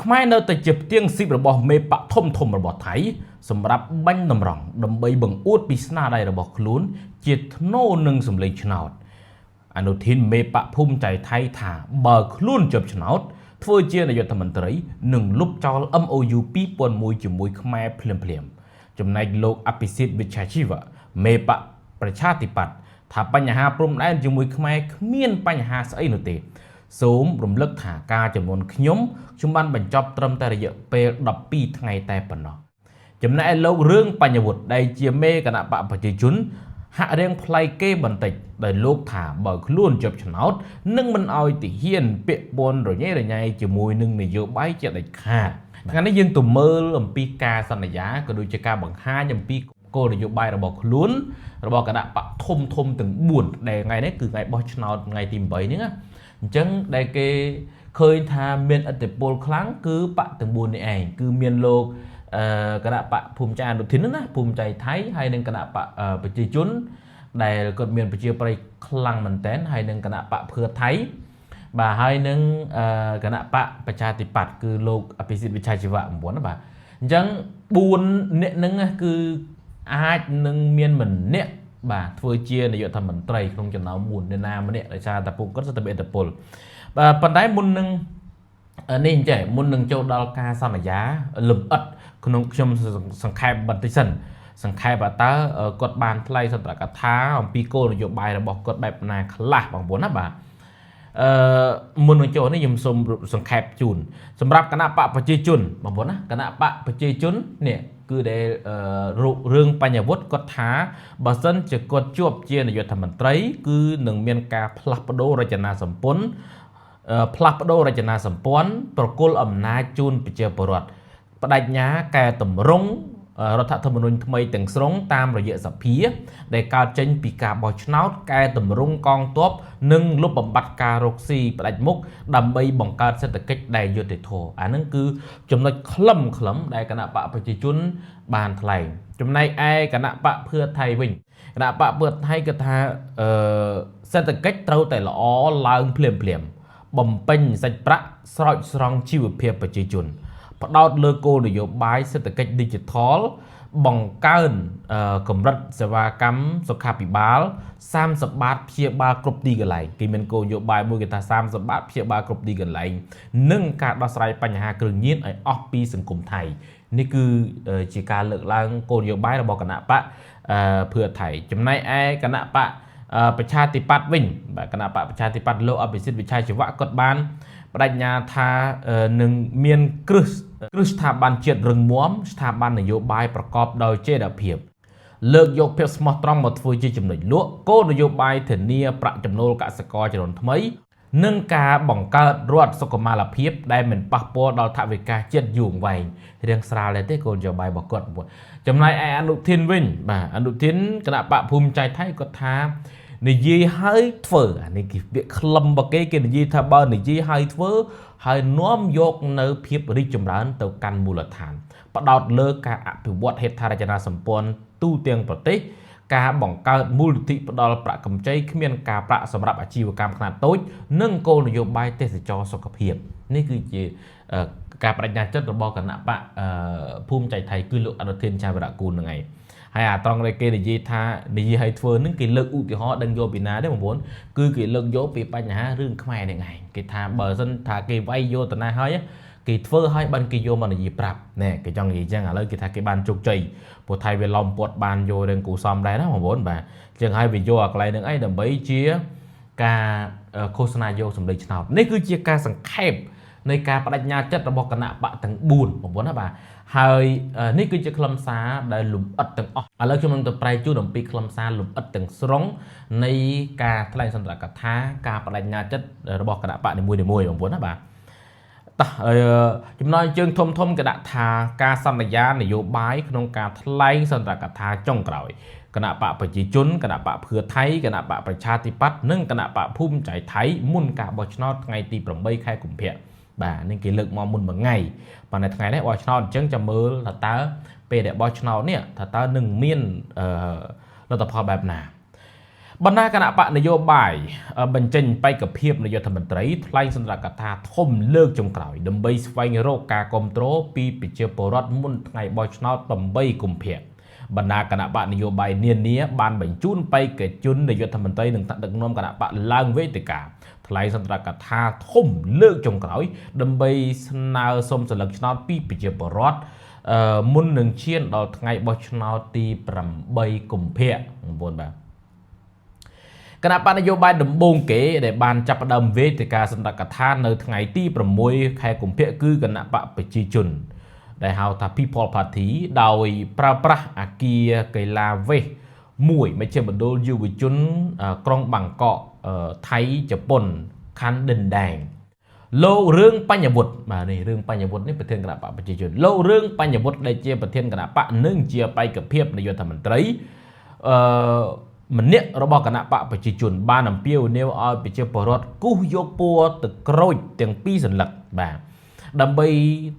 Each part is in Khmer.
ខ្មែរនៅតែជាផ្ទៀងស៊ីបរបស់មេបកធំរបស់ថៃសម្រាប់បាញ់តម្រង់ដើម្បីបង្អួតពីស្នាដៃរបស់ខ្លួនជាធ្នូនឹងសម្លេងឆ្នោតអនុทินមេបកភូមិใจថៃថាបើខ្លួនជាប់ឆ្នោតធ្វើជានាយករដ្ឋមន្ត្រីនឹងលុបចោល MOU 2001ជាមួយខ្មែរភ្លាមចំណែកលោកអភិសិទ្ធវិជ្ជាជីវៈមេបកប្រជាធិបតេយ្យថាបញ្ហាព្រំដែនជាមួយខ្មែរគ្មានបញ្ហាស្អីនោះទេសូមរំលឹកថាការចំនួនខ្ញុំបានបញ្ចប់ត្រឹមតែរយៈពេល12ថ្ងៃតែប៉ុណ្ណោះចំណែកលោករឿងបញ្ញវុធដែលជាមេគណៈបកប្រជាជនហាក់រៀងប្លែកគេបន្តិចដោយលោកថាបើខ្លួនជាប់ឆ្នោតនឹងមិនអោយទាហានពាក់ព័ន្ធរញ៉េរញ៉ៃជាមួយនឹងនយោបាយជាដាច់ខាតថ្ងៃនេះយើងទៅមើលអំពីការសន្យាក៏ដូចជាការបង្ហាញអំពីគោលនយោបាយរបស់ខ្លួនរបស់គណៈបកធំទាំង4ដែលថ្ងៃនេះគឺថ្ងៃបោះឆ្នោតថ្ងៃទី8ហ្នឹងអញ្ចឹងដែលគេឃើញថាមានឥទ្ធិពលខ្លាំងគឺបកទាំង4នេះឯងគឺមានលោកគណៈបកភូមិใจអនុทินណាភូមិใจថៃហើយនិងគណៈបកប្រជាជនដែលគាត់មានប្រជាប្រិយខ្លាំងមែនតើហើយនិងគណៈបកភឿថៃបាទហើយនឹងគណៈបកប្រជាធិបតេយ្យគឺលោកអភិសិទ្ធវិជ្ជាជីវៈ9ណាបាទអញ្ចឹង4អ្នកហ្នឹងគឺអាចនឹងមានម្នាក់បាទធ្វើជានាយករដ្ឋមន្ត្រីក្នុងចំណោម4អ្នកណាម្នាក់ដោយសារតែពួកគាត់ស្ទើរមានឥទ្ធិពលបាទប៉ុន្តែមុននឹងនេះចេះមុននឹងចូលដល់ការសន្យាលំអិតក្នុងខ្ញុំសង្ខេបបន្តិចសិនសង្ខេបតើគាត់បានថ្លែងសន្ទរកថាអំពីគោលនយោបាយរបស់គាត់បែបណាខ្លះបងប្អូនណាបាទមុននឹងចូលនេះខ្ញុំសូមសង្ខេបជូនសម្រាប់គណៈបកប្រជាជនបងប្អូនណាគណៈបកប្រជាជននេះគឺដែលរឿងបញ្ញវុធគាត់ថាបើសិនជាគាត់ជាប់ជានាយករដ្ឋមន្ត្រីគឺនឹងមានការផ្លាស់ប្ដូររចនាសម្ព័ន្ធប្រគល់អំណាចជូនប្រជាពលរដ្ឋបដិញ្ញាកែតម្រង់រដ្ឋធម្មនុញ្ញថ្មីទាំងស្រុងតាមរយៈសភាដែលកើតចេញពីការបោះឆ្នោតកែតម្រង់កងទ័ពនិងលុបបំបាត់ការរកស៊ីផ្ដាច់មុខដើម្បីបង្កើតសេដ្ឋកិច្ចដែលយុត្តិធម៌អានឹងគឺចំណុចខ្លឹមដែលគណៈបកប្រជាជនបានថ្លែងចំណែកឯគណៈបកភឿថៃវិញគណៈបកភឿថៃគឺថាសេដ្ឋកិច្ចត្រូវតែល្អឡើងភ្លាមបំពេញសាច់ប្រាក់ស្រោចស្រង់ជីវភាពប្រជាជនផ្ដោតលើគោលនយោបាយសេដ្ឋកិច្ច Digital បង្កើនកម្រិតសេវាកម្មសុខាភិបាល30បាតព្យាបាលគ្រប់ទីកន្លែងគេមានគោលនយោបាយមួយគេថា30បាតព្យាបាលគ្រប់ទីកន្លែងនិងការដោះស្រាយបញ្ហាគ្រឿងញៀនឲ្យអស់ពីសង្គមថៃនេះគឺជាការលើកឡើងគោលនយោបាយរបស់គណៈបកភឿថៃចំណែកឯគណៈបកប្រជាធិបតេយ្យវិញបាទគណៈបកប្រជាធិបតេយ្យលោកអភិសិទ្ធវិជ្ជាជីវៈគាត់បានបដិញ្ញាថានឹងមានគ្រឹះស្ថាប័នជាតិរឹងមាំស្ថាប័ននយោបាយប្រកបដោយចីរភាពលើកយកភាពស្មោះត្រង់មកធ្វើជាចំណុចលក់គោលនយោបាយធានាប្រាក់ចំណូលកសិករចំនួនថ្មីនិងការបង្កើតរដ្ឋសុខុមាលភាពដែលមិនប៉ះពាល់ដល់ថវិកាជាតិយូរអង្វែងរៀងស្រាលទេគោលនយោបាយរបស់គាត់ចំណែកឯអនុทินវិញបាទអនុทินគណៈបកភូមិใจថៃគាត់ថានិយាយហើយធ្វើអានេះគេពាក្យខ្លឹមរបស់គេនិយាយថាបើនិយាយហើយធ្វើហើយនាំយកនៅភាពរីកចម្រើនទៅកាន់មូលដ្ឋានផ្ដោតលើការអភិវឌ្ឍហេដ្ឋារចនាសម្ព័ន្ធទូទាំងប្រទេសការបង្កើតមូលនិធិផ្ដល់ប្រាក់កម្ចីគ្មានការប្រាក់សម្រាប់អាជីវកម្មខ្នាតតូចនិងគោលនយោបាយទេសចរសុខភាពនេះគឺជាការបដិញ្ញាចិត្តរបស់គណៈបកភូមិใจថៃគឺលោកអនុทิន ចាវរៈគូលនឹងឯងហើយអាត្រង់ដែលគេនិយាយថានិយាយឲ្យធ្វើនឹងគេលើកឧទាហរណ៍ដឹងយកពីណាទេបងប្អូនគឺគេលើកយកពីបញ្ហារឿងខ្មែរនេះឯងគេថាបើសិនថាគេវាយយកទៅណាហើយគេធ្វើឲ្យបានគេយកមកនិយាយប្រាប់ណែគេចង់និយាយចឹងឥឡូវគេថាគេបានជោគជ័យព្រោះថៃវាឡំពាត់បានយករឿងគូសំដែរណាបងប្អូនបាទចឹងហើយវាយកអាកន្លែងនឹងឯងដើម្បីជាការឃោសនាយកសម្លេងឆ្នោតនេះគឺជាការសង្ខេបនៃការបដិញ្ញាចិត្តរបស់គណៈបកទាំង4បងប្អូនណាបាទហើយនេះគឺជាខ្លឹមសារដែលលំអិតទាំងអស់ឥឡូវខ្ញុំនឹងទៅប្រែជូនអំពីខ្លឹមសារលំអិតទាំងស្រុងនៃការថ្លែងសន្ទរកថាការបដិញ្ញាចិត្តរបស់គណៈបកនីមួយៗបងប្អូនណាបាទតោះចំណងជើងធំគេដាក់ថាការសន្យានយោបាយក្នុងការថ្លែងសន្ទរកថាចុងក្រោយគណៈបកប្រជាជនគណៈបកភឿថៃគណៈបកប្រជាធិបតេយ្យនិងគណៈបកភូមិใจថៃមុនការបោះឆ្នោតថ្ងៃទី8ខែកុម្ភៈបាទនេះគេលើកមកមុនមួយថ្ងៃប៉ុន្តែថ្ងៃនេះបោះឆ្នោតអញ្ចឹងចាំមើលថាតើពេលដែលបោះឆ្នោតនេះថាតើនឹងមានលទ្ធផលបែបណា បណ្ណាគណៈបកនយោបាយបញ្ចេញបេក្ខភាពនាយករដ្ឋមន្ត្រីថ្លែងសន្ទរកថាធំលើកចុងក្រោយដើម្បីស្វែងរកការគ្រប់គ្រងពីប្រជាពលរដ្ឋមុនថ្ងៃបោះឆ្នោត8 កុម្ភៈបណ្ណាគណៈបកនយោបាយនានាបានបញ្ជូនបេក្ខជននាយករដ្ឋមន្ត្រីនិងថ្នាក់ដឹកនាំគណៈបកឡើងវេទិកាថ្លែងសន្ទរកថាធំលើកចុងក្រោយដើម្បីស្នើសុំសិលឹកឆ្នោតពីប្រជាពលរដ្ឋមុននឹងឈានដល់ថ្ងៃបោះឆ្នោតទី8 កុម្ភៈ9បាទគណៈបកនយោបាយដំបូងគេដែលបានចាប់ផ្ដើមវេទិកាសន្ទរកថានៅថ្ងៃទី6 ខែកុម្ភៈគឺគណៈបកប្រជាជនដែលហៅថា People Party ដោយប្រើប្រាស់អគារកីឡាវេសមួយមជ្ឈមណ្ឌលយុវជនក្រុងបាងកកថៃជប៉ុនខណ្ឌដិនដែងលោករឿងបញ្ញវុត្តបាទនេះរឿងបញ្ញវុត្តនេះប្រធានគណៈបកប្រជាជនលោករឿងបញ្ញវុត្តដែលជាប្រធានគណៈបកនិងជាបេក្ខភាពនាយករដ្ឋមន្ត្រីម្នាក់របស់គណៈបកប្រជាជនបានអំពាវនាវឲ្យប្រជាពលរដ្ឋគូសយកពួរទៅក្រូចទាំងពីរសន្លឹកបាទដើម្បី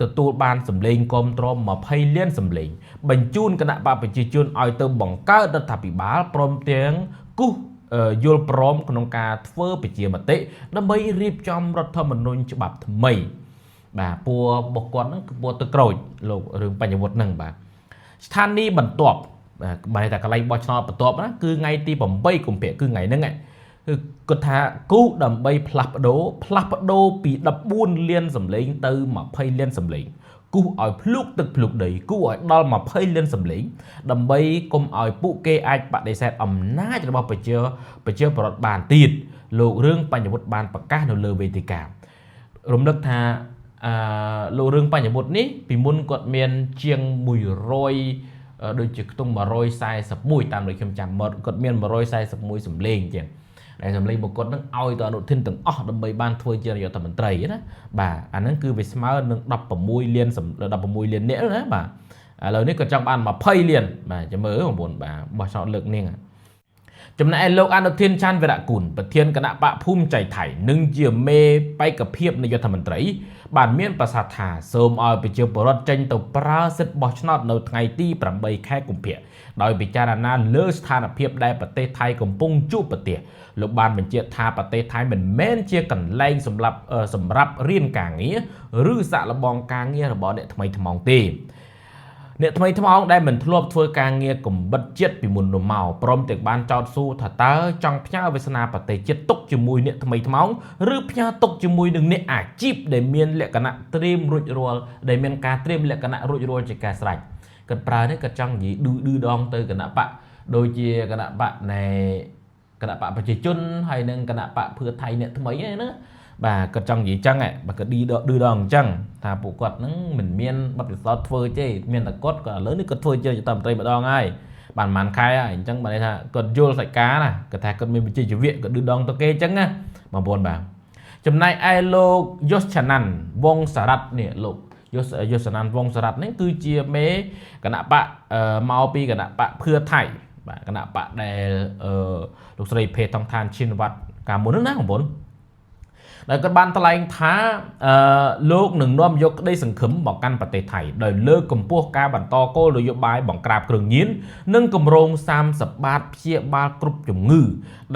ទទួលបានសម្លេងគាំទ្រ20 លានសម្លេងបញ្ជូនគណៈបកប្រជាជនឲ្យទៅបង្កើតរដ្ឋាភិបាលព្រមទាំងគូសយល់ព្រមក្នុងការធ្វើប្រជាមតិដើម្បីរៀបចំរដ្ឋធម្មនុញ្ញច្បាប់ថ្មីបាទពួររបស់គាត់ហ្នឹងគឺពួរទៅក្រូចលោករឿងបញ្ញវុត្តហ្នឹងបាទស្ថានីយ៍បន្ទាប់បាទតែកន្លែងបោះឆ្នោតបន្ទាប់ណាគឺថ្ងៃទី8 កុម្ភៈគឺថ្ងៃហ្នឹងគឺគាត់ថាគូដើម្បីផ្លាស់ប្ដូរពី14 លានសម្លេងទៅ20 លានសម្លេងគូឲ្យភ្លុកទឹកភ្លុកដីគូឲ្យដល់20 លានសម្លេងដើម្បីកុំឲ្យពួកគេអាចបដិសេធអំណាចរបស់ប្រជាពលរដ្ឋបានទៀតលោករឿងបញ្ញវុត្តបានប្រកាសនៅលើវេទិការំលឹកថាលោករឿងបញ្ញវុត្តនេះពីមុនគាត់មានជាង100ដូចជាខ្ទង់141តាមដូចខ្ញុំចាំមកគាត់មាន141សម្លេងចឹងដែលសម្លេងរបស់គាត់នឹងឲ្យទៅអនុทินទាំងអស់ដើម្បីបានធ្វើជានាយករដ្ឋមន្ត្រីណាបាទអាហ្នឹងគឺវាស្មើនឹង16 លាននាក់ណាបាទឥឡូវនេះគាត់ចង់បាន20 លានបាទចាំមើលបងប្អូនបាទបោះឆ្នោតលើកនេះចំណែកលោកអនុทินច័ន្ទវីរៈគុណប្រធានគណៈបកភូមិใจថៃនិងជាមេបេក្ខភាពនាយករដ្ឋមន្ត្រីបានមានប្រសាសន៍ថាសូមឲ្យប្រជាពលរដ្ឋចេញទៅប្រើសិទ្ធិបោះឆ្នោតនៅថ្ងៃទី8 ខែកុម្ភៈដោយពិចារណាលើស្ថានភាពដែលប្រទេសថៃកំពុងជួបប្រទះលោកបានបញ្ជាក់ថាប្រទេសថៃមិនមែនជាកន្លែងសម្រាប់រៀនការងារឬសាកល្បងការងាររបស់អ្នកថ្មីថ្មោងទេអ្នកថ្មីថ្មោងដែលមិនធ្លាប់ធ្វើការងារកំបិតជាតិពីមុននោះមកព្រមទាំងបានចោទសួរថាតើចង់ផ្ញើវាសនាប្រទេសជាតិទុកជាមួយអ្នកថ្មីថ្មោងឬផ្ញើទុកជាមួយនឹងអ្នកអាជីពដែលមានលក្ខណៈត្រៀមរួចរាល់ដែលមានការត្រៀមលក្ខណៈរួចរាល់ជាការស្រេចគាត់ប្រើនេះគាត់ចង់និយាយឌឺដងទៅគណៈបកដូចជាគណៈបកនៃគណៈបកប្រជាជនហើយនឹងគណៈបកភឿថៃអ្នកថ្មីហ្នឹងបាទគាត់ចង់និយាយចឹងបាទគាត់ឌឺដងអញ្ចឹងថាពួកគាត់ហ្នឹងមិនមានបទពិសោធន៍ធ្វើទេមានតែគាត់ឥឡូវនេះគាត់ធ្វើជារដ្ឋមន្ត្រីម្ដងហើយបានប្រហែលខែហើយអញ្ចឹងបានន័យថាគាត់យល់សាច់ការណាគាត់ថាគាត់មានវិជ្ជាជីវៈគាត់ឌឺដងទៅគេអញ្ចឹងណាបងប្អូនបាទចំណែកឯលោកយុសឆាណាន់វងសារ៉ាត់នេះលោកយុសណាន់វងសារ៉ាត់នេះគឺជាមេគណៈបកមកពីគណៈបកភឿថៃបាទគណៈបកដែលលោកស្រីភេទថងឋានឈិនវត្តកាលមុនហ្នឹងណាបងប្អូនដែលគាត់បានថ្លែងថាលោកនឹងនាំយកក្តីសង្ឃឹមមកកាន់ប្រទេសថៃដោយលើកកម្ពស់ការបន្តគោលនយោបាយបង្ក្រាបគ្រឿងញៀននិងគម្រោង30បាតព្យាបាលគ្រប់ជំងឺ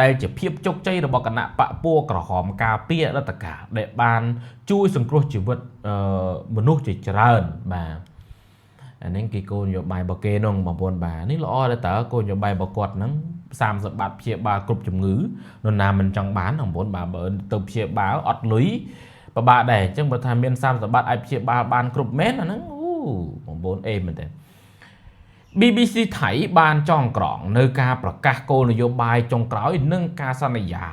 ដែលជាភាពជោគជ័យរបស់គណៈបកពួរក្រហមការពាររដ្ឋការដែលបានជួយសង្គ្រោះជីវិតមនុស្សជាច្រើនបាទអានេះគេគោលនយោបាយរបស់គេនោះបងប្អូនបាទនេះល្អដែរតើគោលនយោបាយរបស់គាត់ហ្នឹង30បាតព្យាបាលគ្រប់ជំងឺនរណាមិនចង់បានបងប្អូនបាទបើទៅព្យាបាលអត់លុយពិបាកដែរអញ្ចឹងបើថាមាន30បាតអាចព្យាបាលបានគ្រប់មែនអាហ្នឹងបងប្អូនអេមែនទេ BBC ថៃបានចងក្រងនៅការប្រកាសគោលនយោបាយចុងក្រោយនិងការសន្យា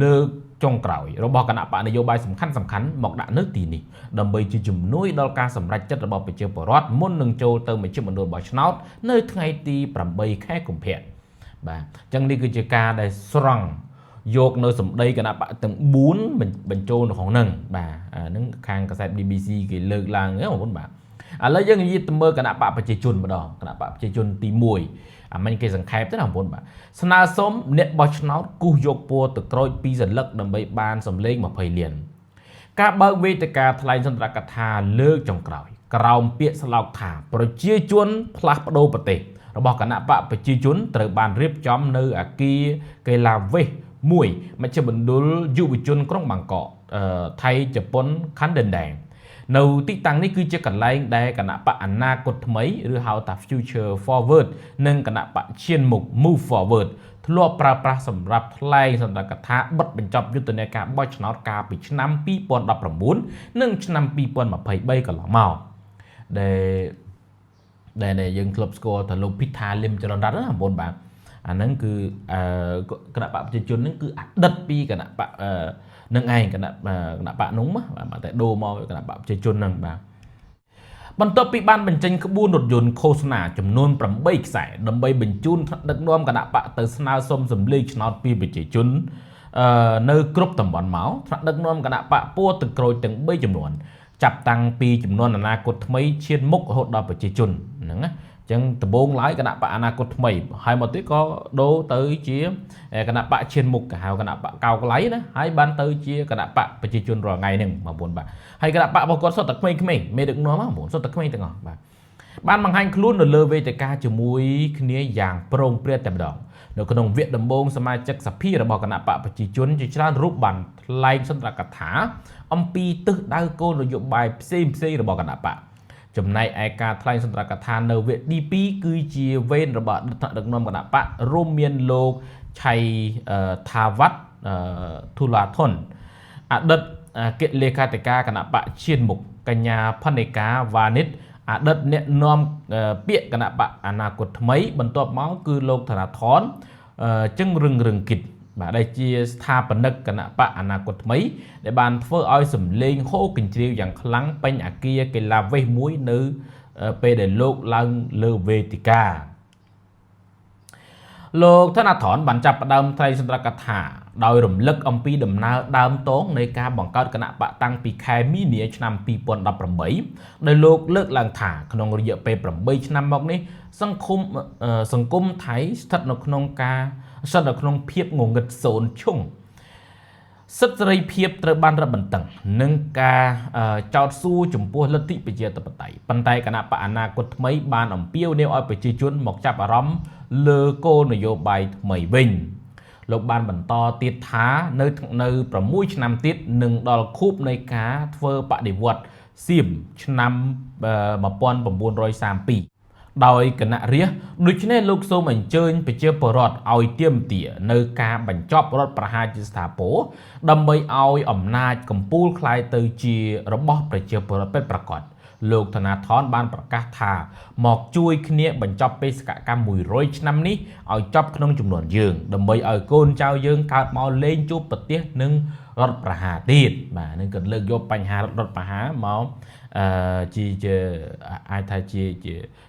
លើកចុងក្រោយរបស់គណៈបកនយោបាយសំខាន់មកដាក់នៅទីនេះដើម្បីជាជំនួយដល់ការសម្រេចចិត្តរបស់ប្រជាពលរដ្ឋមុននឹងចូលទៅមជ្ឈមណ្ឌលបោះឆ្នោតនៅថ្ងៃទី8 ខែកុម្ភៈបាទអញ្ចឹងនេះគឺជាការដែលស្រង់យកនៅសម្ដីគណៈបកទាំង4បញ្ចូលនៅក្នុងហ្នឹងបាទហ្នឹងខាងកាសែត BBC គេលើកឡើងហ្នឹងបងប្អូនបាទឥឡូវយើងនិយាយទៅមើលគណៈបកប្រជាជនម្ដងគណៈបកប្រជាជនទី1អាមិញគេសង្ខេបទេណាបងប្អូនបាទស្នើសុំអ្នកបោះឆ្នោតគូសយកពួរទៅក្រូច2សន្លឹកដើម្បីបានសម្លេង20 លានការបើកវេទិកាថ្លែងសន្ទរកថាលើកចុងក្រោយក្រោមពាក្យស្លោកថាប្រជាជនផ្លាស់ប្ដូរប្រទេស របស់គណៈបកប្រជាជនត្រូវបានរៀបចំនៅអគារកេឡាវេសមួយមជ្ឈមណ្ឌលយុវជនក្រុងបាងកកថៃជប៉ុនខណ្ឌដេនដែងនៅទីតាំងនេះគឺជាកន្លែងដែលគណៈបកអនាគតថ្មីឬហៅថា Future Forward និងគណៈបកឈានមុខ Move Forward ធ្លាប់ប្រើប្រាស់សម្រាប់ថ្លែងសន្ទរកថាបិទបញ្ចប់យុទ្ធនាការបោះឆ្នោតកាលពីឆ្នាំ2019និងឆ្នាំ2023កន្លងមកដែលយើងធ្លាប់ស្គាល់ថាលោកពិថាលឹមចរណរតណាបងបាទអាហ្នឹងគឺគណៈបកប្រជាជនហ្នឹងគឺអតីតពីគណៈបកនឹងឯងគណៈបកនោះបាទតែដូរមកគណៈបកប្រជាជនហ្នឹងបាទបន្ទាប់ពីបានបញ្ចេញក្បួនរថយន្តឃោសនាចំនួន8ខ្សែដើម្បីបញ្ជូនដឹកនាំគណៈបកទៅស្នើសុំសម្លេងឆ្នោតពីប្រជាជននៅគ្រប់តំបន់មកថ្នាក់ដឹកនាំគណៈបកពួរទឹកក្រូចទាំង3ចំនួនចាប់តាំងពីចំនួនអនាគតថ្មីឈានមុខរហូតដល់ប្រជាជនហ្នឹងណាអញ្ចឹងដំបូងឡើយគណៈបកអនាគតថ្មីហើយមកទៀតក៏ដូរទៅជាគណៈបកឈានមុខគេហៅគណៈបកកៅក្លៃណាហើយបានទៅជាគណៈបកប្រជាជនរាល់ថ្ងៃហ្នឹងបងប្អូនបាទហើយគណៈបករបស់គាត់សុទ្ធតែក្មេងៗមេដឹកនាំបងប្អូនសុទ្ធតែក្មេងទាំងអស់បាទបានបង្ហាញខ្លួននៅលើវេទិកាជាមួយគ្នាយ៉ាងប្រងព្រាតតែម្ដងនៅក្នុងវគ្គដំបូងសមាជិកសភារបស់គណៈបកប្រជាជនជាច្រើនរូបបានថ្លែងសន្ទរកថាអំពីទិសដៅគោលនយោបាយផ្សេងៗរបស់គណៈបកចំណែកឯការថ្លែងសន្ទរកថានៅវគ្គទី2គឺជាវេនរបស់ដឹកនាំគណៈបករួមមានលោកឆៃថាវ៉ាត់ធូឡាថុនអតីតកិច្ចលេខាធិការគណៈបកឈានមុខកញ្ញាផននិកាវ៉ានិតអតីតអ្នកនាំពាក្យគណៈបកអនាគតថ្មីបន្ទាប់មកគឺលោកធនាថនចឹងរឹងគិតបាទដែលជាស្ថាបនិកគណៈបកអនាគតថ្មីដែលបានធ្វើឲ្យសម្លេងហូរកញ្ជ្រៀវយ៉ាងខ្លាំងពេញអគារកីឡាវេសមួយនៅពេលដែលលោកឡើងលើវេទិកាលោកធនាថនបានចាប់ផ្ដើមថ្លែងសន្ទរកថាដោយរំលឹកអំពីដំណើរដើមតងនៃការបង្កើតគណៈបកតាំងពីខែមីនាឆ្នាំ2018ដោយលោកលើកឡើងថាក្នុងរយៈពេល8ឆ្នាំមកនេះសង្គមថៃស្ថិតនៅក្នុងភាពងងឹតសូន្យឈង់សិទ្ធិសេរីភាពត្រូវបានរឹតបន្តឹងនិងការចោទសួរចំពោះលទ្ធិប្រជាធិបតេយ្យប៉ុន្តែគណៈបកអនាគតថ្មីបានអំពាវនាវឲ្យប្រជាជនមកចាប់អារម្មណ៍លើគោលនយោបាយថ្មីវិញលោកបានបន្តទៀតថានៅ6ឆ្នាំទៀតនឹងដល់ខួបនៃការធ្វើបដិវត្តសៀមឆ្នាំ1932ដោយគណៈរាស្ត្រដូច្នេះលោកសូមអញ្ជើញប្រជាពលរដ្ឋឲ្យទាមទារនៅការបញ្ចប់រដ្ឋប្រហារជាស្ថាពរដើម្បីឲ្យអំណាចកម្ពុជាคล้ายទៅជារបស់ប្រជាពលរដ្ឋពិតប្រាកដលោកធនាថនបានប្រកាសថាមកជួយគ្នាបញ្ចប់បេសកកម្ម100ឆ្នាំនេះឲ្យចប់ក្នុងចំនួនយើងដើម្បីឲ្យកូនចៅយើងកើតមកលេងជួបប្រទេសនិងរដ្ឋប្រហារទៀតបាទនឹងក៏លើកយកបញ្ហារដ្ឋប្រហារមកជាអាចថា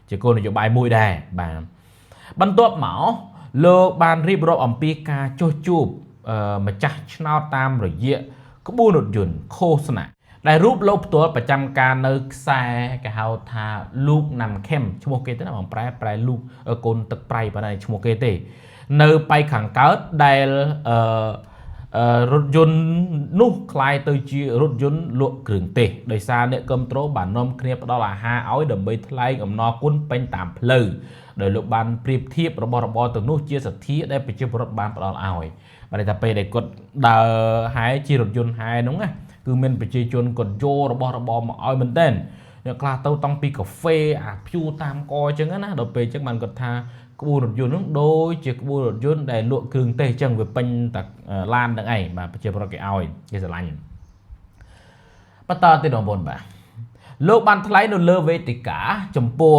ជាគោលនយោបាយមួយដែរបាទបន្ទាប់មកលោកបានរៀបរាប់អំពីការចុះជួបម្ចាស់ឆ្នោតតាមរយៈក្បួនរថយន្តឃោសនាដែលរូបលោកផ្ទាល់ប្រចាំការនៅខ្សែគេហៅថាលោកណាំខេមឈ្មោះគេទេណាបងប្រែលោកកូនទឹកប្រៃប៉ុណ្ណឹងឈ្មោះគេទេនៅបៃខាងកើតដែលរថយន្តនោះคล้ายទៅជារថយន្តលក់គ្រឿងទេសដោយសារអ្នកគ្រប់គ្រងបាននាំគ្នាផ្ដល់អាហារឲ្យដើម្បីថ្លែងអំណរគុណពេញតាមផ្លូវដោយលោកបានប្រៀបធៀបរបស់របរទាំងនោះជាសទ្ធាដែលប្រជាពលរដ្ឋបានផ្ដល់ឲ្យបាទតែពេលដែលគាត់ដើរហែជារថយន្តហែនោះណាគឺមានប្រជាជនគាត់យករបស់របរមកឲ្យមែនតើអ្នកខ្លះទៅតាំងពីកាហ្វេអាភួរតាមកអញ្ចឹងណាដល់ពេលអញ្ចឹងបានគាត់ថាក្បួនរថយន្តនោះដូចជាក្បួនរថយន្តដែលលក់គ្រឿងទេសអញ្ចឹងវាពេញតែឡាននឹងឯងបាទប្រជាពលរដ្ឋគេឲ្យគេស្រឡាញ់បន្តទៀតបងប្អូនបាទលោកបានថ្លែងនៅលើវេទិកាចំពោះ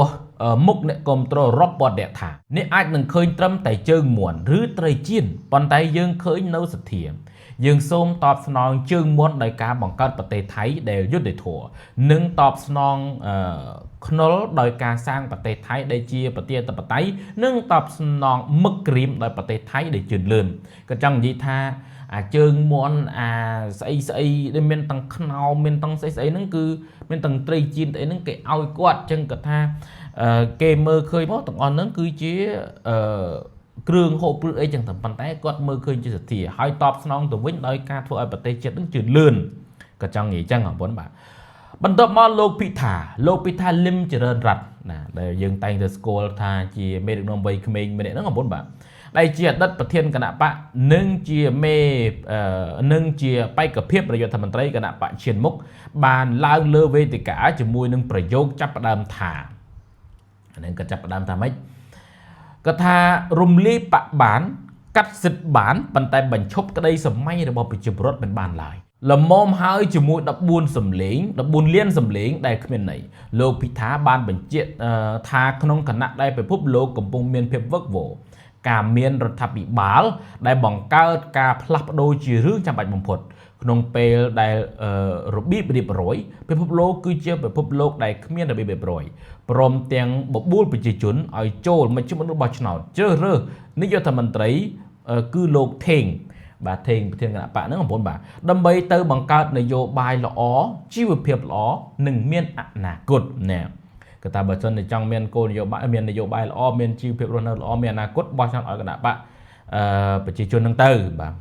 មុខអ្នកគ្រប់គ្រងរបស់អ្នកថាអ្នកអាចនឹងឃើញត្រឹមតែជើងមាន់ឬត្រីចៀនប៉ុន្តែយើងឃើញនៅសទ្ធាយើងសូមតបស្នងជើងមាន់ដោយការបង្កើតប្រទេសថៃដែលយុត្តិធម៌និងតបស្នងខ្នុលដោយការសាងប្រទេសថៃដែលជាប្រជាធិបតេយ្យនិងតបស្នងមឹកក្រៀមដោយប្រទេសថៃដែលជឿនលឿនក៏ចង់និយាយថាអាជើងមាន់អាស្អីដែលមានទាំងខ្នោមានទាំងស្អីហ្នឹងគឺមានទាំងត្រីចៀនអីហ្នឹងគេឲ្យគាត់អញ្ចឹងគាត់ថាគេមើលឃើញមកទាំងអស់ហ្នឹងគឺជាគ្រឿងហូបព្រឹកអីចឹងតែប៉ុន្តែគាត់មើលឃើញជាសទ្ធាហើយតបស្នងទៅវិញដោយការធ្វើឲ្យប្រទេសជាតិនឹងជឿនលឿនក៏ចង់និយាយចឹងបងប្អូនបាទ បន្ទាប់មកលោកពិថាលឹមចរិនរ័ត្នណាដែលយើងតែងទៅស្គាល់ថាជាមេដឹកនាំវ័យក្មេងម្នាក់ហ្នឹងបងប្អូនបាទដែលជាអតីតប្រធានគណៈបកនិងជាមេនិងជាបេក្ខភាពនាយករដ្ឋមន្ត្រីគណៈបកឈានមុខបានឡើងលើវេទិកាជាមួយនឹងប្រយោគចាប់ផ្ដើមថាអានឹងក៏ចាប់ផ្ដើមថាម៉េចគាត់ថារំលាយបកបានកាត់សិទ្ធបានប៉ុន្តែបញ្ឈប់ក្តីសម័យរបស់ប្រជាពលរដ្ឋមិនបានឡើយលំមហើយជាមួយ14សម្លេង14លានសម្លេងដែលគ្មានន័យលោកពិថាបានបញ្ជាក់ថាក្នុងគណៈដែលពិភពលោកកំពុងមានភាពវឹកវរការមានរដ្ឋាភិបាលដែលបង្កើតការផ្លាស់ប្ដូរជារឿងចាំបាច់បំផុតក្នុងពេលដែលរបៀបរៀបរយពិភពលោកគឺជាពិភពលោកដែលគ្មានរបៀបរៀបរយព្រមទាំងបបួលប្រជាជនឲ្យចូលមជ្ឈមណ្ឌលបោះឆ្នោតជ្រើសរើសនាយករដ្ឋមន្ត្រីគឺលោកថេងបាទថេងប្រធានគណៈបកហ្នឹងបងប្អូនបាទដើម្បីទៅបង្កើតនយោបាយល្អជីវភាពល្អនិងមានអនាគតណាគឺថាបើសិនជាចង់មានគោលនយោបាយមាននយោបាយល្អមានជីវភាពរស់នៅល្អមានអនាគតបោះឆ្នោតឲ្យគណៈបកប្រជាជនហ្នឹងទៅបាទ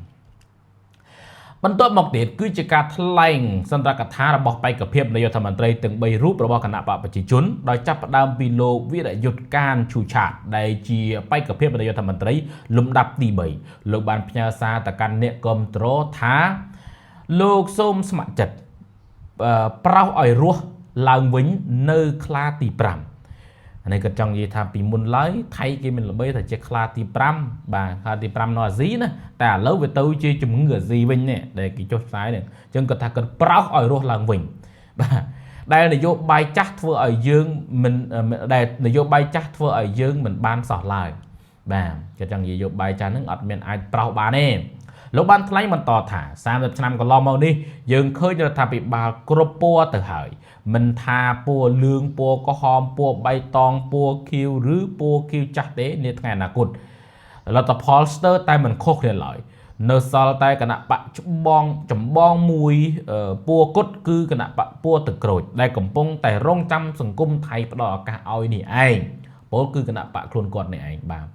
បន្ទាប់មកទៀតគឺជាការថ្លែងសន្ទរកថារបស់បេក្ខភាពនាយករដ្ឋមន្ត្រីទាំង3រូបរបស់គណៈបកប្រជាជនដោយចាប់ផ្ដើមពីលោកវីរយុទ្ធកានឈូឆាតដែលជាបេក្ខភាពនាយករដ្ឋមន្ត្រីលំដាប់ទី3លោកបានផ្ញើសារទៅកាន់អ្នកគាំទ្រថាលោកសូមស្ម័គ្រចិត្តប្រោសឲ្យរស់ឡើងវិញនៅខ្លាទី5អានេះក៏ចង់និយាយថាពីមុនឡើយថៃគេមានល្បីថាជាខ្លាទី5បាទខ្លាទី5នៅអាស៊ីណាតែឥឡូវវាទៅជាជំងឺអាស៊ីវិញនេះដែលគេចុះផ្សាយនេះអញ្ចឹងគាត់ថាគាត់ប្រោសឲ្យរស់ឡើងវិញបាទដែលនយោបាយចាស់ធ្វើឲ្យយើងមិនដែលនយោបាយចាស់ធ្វើឲ្យយើងមិនបានសោះឡើយបាទគាត់ចង់និយាយនយោបាយចាស់ហ្នឹងអត់មានអាចប្រោសបានទេលោកបានថ្លែងបន្តថា30ឆ្នាំកន្លងមកនេះយើងឃើញរដ្ឋាភិបាលគ្រប់ពណ៌ទៅហើយមិនថាពណ៌លឿងពណ៌ក្រហមពណ៌បៃតងពណ៌ខៀវឬពណ៌ខៀវចាស់ទេនាថ្ងៃអនាគតលទ្ធផលស្ទើរតែមិនខុសគ្នាឡើយនៅសល់តែគណៈបកចម្បងមួយពណ៌គុតគឺគណៈបកពណ៌ទឹកក្រូចដែលកំពុងតែរងចាំសង្គមថៃផ្ដល់ឱកាសឲ្យនេះឯងពលគឺគណៈបកខ្លួនគាត់នេះឯងបាទ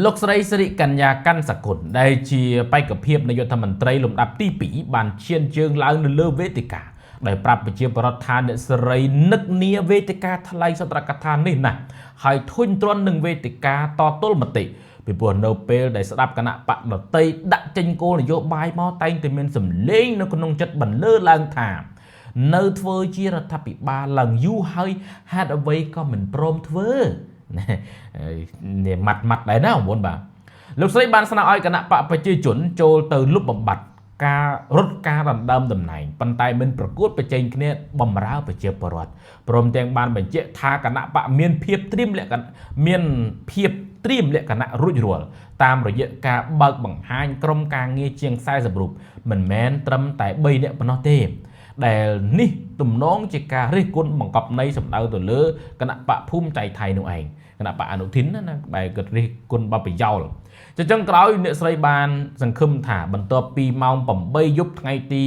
លោកស្រីសិរិកញ្ញាកាន់សកុលដែលជាបេក្ខភាពនាយករដ្ឋមន្ត្រីលំដាប់ទី2បានឈានជើងឡើងនៅលើវេទិកាដោយប្រាប់ប្រជាពលរដ្ឋថាអ្នកស្រីនឹកនាវេទិកាថ្លែងសន្ទរកថានេះណាស់ហើយធុញទ្រាន់នឹងវេទិកាតទល់មតិពីព្រោះនៅពេលដែលស្ដាប់គណៈបកដតីដាក់ចេញគោលនយោបាយមកតែងតែមានសម្លេងនៅក្នុងចិត្តបន្លឺឡើងថានៅធ្វើជារដ្ឋាភិបាលឡើងយូរហើយហេតុអ្វីក៏មិនព្រមធ្វើនេះម៉ាត់ដែរណាបងប្អូនបាទលោកស្រីបានស្នើឲ្យគណៈបកប្រជាជនចូលទៅលុបបំបាត់ការរត់ការដណ្ដើមតំណែងប៉ុន្តែមិនប្រកួតប្រជែងគ្នាបំរើប្រជាពលរដ្ឋព្រមទាំងបានបញ្ជាក់ថាគណៈបកមានភាពត្រៀមលក្ខណៈរួចរាល់តាមរយៈការបើកបង្ហាញក្រុមការងារជាង40រូបមិនមែនត្រឹមតែ3នាក់ប៉ុណ្ណោះទេដែលនេះទំនងជាការរិះគន់បង្កប់ន័យសម្ដៅទៅលើគណៈបកភូមិใจថៃនោះឯងគណៈបកអនុทิនណាបែរគាត់រិះគន់បបប្រយោលចឹងក្រោយអ្នកស្រីបានសង្ឃឹមថាបន្ទាប់ពីម៉ោង8យប់ថ្ងៃទី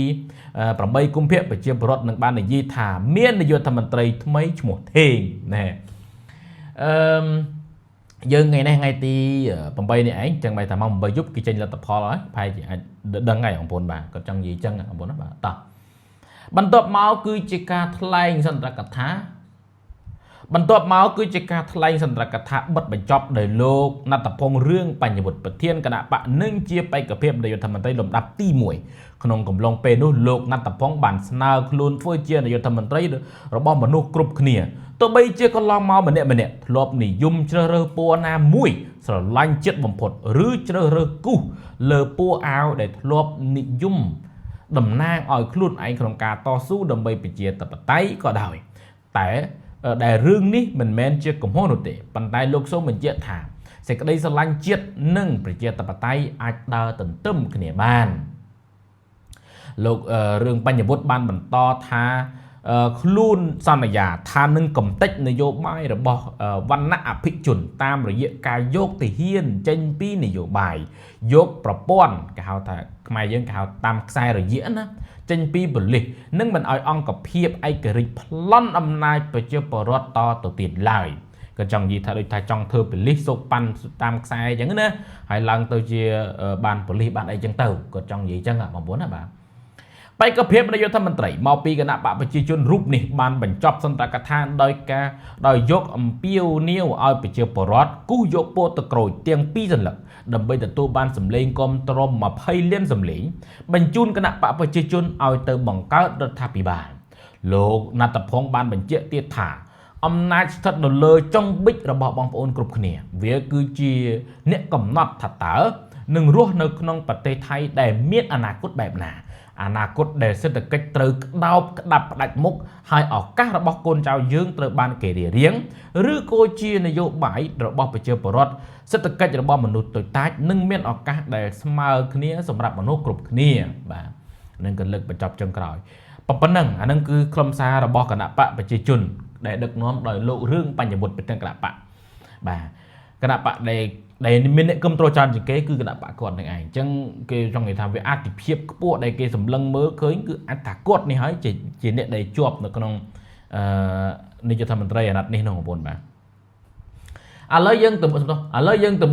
8កុម្ភៈប្រជាពលរដ្ឋនឹងបាននិយាយថាមាននាយករដ្ឋមន្ត្រីថ្មីឈ្មោះថេងណាយើងថ្ងៃនេះថ្ងៃទី8នេះឯងចឹងបែរថាម៉ោង8យប់គេចេញលទ្ធផលហើយប្រហែលជាអាចដឹងហើយបងប្អូនបាទគាត់ចង់និយាយចឹងបងប្អូនបាទតោះបន្ទាប់មកគឺជាការថ្លែងសន្ទរកថាបិទបញ្ចប់ដោយលោកណត្តភងរឿងបញ្ញវុត្តប្រធានគណៈបកនិងជាបេក្ខភាពនាយករដ្ឋមន្ត្រីលំដាប់ទី1ក្នុងកំឡុងពេលនោះលោកណត្តភងបានស្នើខ្លួនធ្វើជានាយករដ្ឋមន្ត្រីរបស់មនុស្សគ្រប់គ្នាទោះបីជាកន្លងមកម្នាក់ធ្លាប់និយមជ្រើសរើសពណ៌ណាមួយស្រឡាញ់ចិត្តបំផុតឬជ្រើសរើសគូសលើពណ៌អាវដែលធ្លាប់និយមតំណាងឲ្យខ្លួនឯងក្នុងការតស៊ូដើម្បីប្រជាធិបតេយ្យក៏ដោយតែដែលរឿងនេះមិនមែនជាកំហុសនោះទេប៉ុន្តែលោកសូមបញ្ជាក់ថាសេចក្តីស្រឡាញ់ជាតិនិងប្រជាធិបតេយ្យអាចដើរទន្ទឹមគ្នាបានលោករឿងបញ្ញវុត្តបានបន្តថាខ្លួនសន្យាថានឹងកំទេចនយោបាយរបស់វណ្ណៈអភិជនតាមរយៈការយកទាហានចេញពីនយោបាយយកប្រព័ន្ធគេហៅថាខ្មែរយើងគេហៅតាមខ្សែរយៈណាចេញពីប៉ូលីសនិងមិនឲ្យអង្គភាពឯករាជ្យប្លន់អំណាចប្រជាពលរដ្ឋតទៅទៀតឡើយក៏ចង់និយាយថាដូចថាចង់ធ្វើប៉ូលីសសូកប៉ាន់តាមខ្សែអញ្ចឹងណាហើយឡើងទៅជាបានប៉ូលីសបានអីចឹងទៅក៏ចង់និយាយចឹងបងប្អូនណាបាទ បេក្ខភាពនាយករដ្ឋមន្ត្រីមកពីគណៈបកប្រជាជនរូបនេះបានបញ្ចប់សន្ទរកថាដោយយកអំពាវនាវឲ្យប្រជាពលរដ្ឋគូសយកពោតក្រូចទាំងពីរសន្លឹកដើម្បីទទួលបានសម្លេងគាំទ្រ20លានសម្លេងបញ្ជូនគណៈបកប្រជាជនឲ្យទៅបង្កើតរដ្ឋាភិបាលលោកណត្តភងបានបញ្ជាក់ទៀតថាអំណាចស្ថិតនៅលើចុងប៊ិចរបស់បងប្អូនគ្រប់គ្នាវាគឺជាអ្នកកំណត់ថាតើនឹងរស់នៅក្នុងប្រទេសថៃដែលមានអនាគតបែបណាអនាគតដែលសេដ្ឋកិច្ចត្រូវក្តោបក្តាប់ផ្ដាច់មុខហើយឱកាសរបស់កូនចៅយើងត្រូវបានគេរារាំងឬក៏ជានយោបាយរបស់ប្រជាពលរដ្ឋសេដ្ឋកិច្ចរបស់មនុស្សតូចតាចនឹងមានឱកាសដែលស្មើគ្នាសម្រាប់មនុស្សគ្រប់គ្នាបាទនឹងក៏លើកបញ្ចប់ចុងក្រោយប៉ុណ្ណឹងអានឹងគឺខ្លឹមសាររបស់គណៈបកប្រជាជនដែលដឹកនាំដោយលោករឿងបញ្ញវុត្តប្រធានគណៈបកបាទគណៈបកដែលមានអ្នកគ្រប់គ្រងច្រើនជាងគេគឺគណៈបកគាត់នឹងឯងអញ្ចឹងគេចង់និយាយថាវាអតិភិបខ្ពស់ដែលគេសម្លឹងមើលឃើញគឺអត្តគាត់នេះហើយជាអ្នកដែលជាប់នៅក្នុងនាយករដ្ឋមន្ត្រីអាណត្តិនេះនោះបងប្អូនបាទឥឡូវយើងទៅ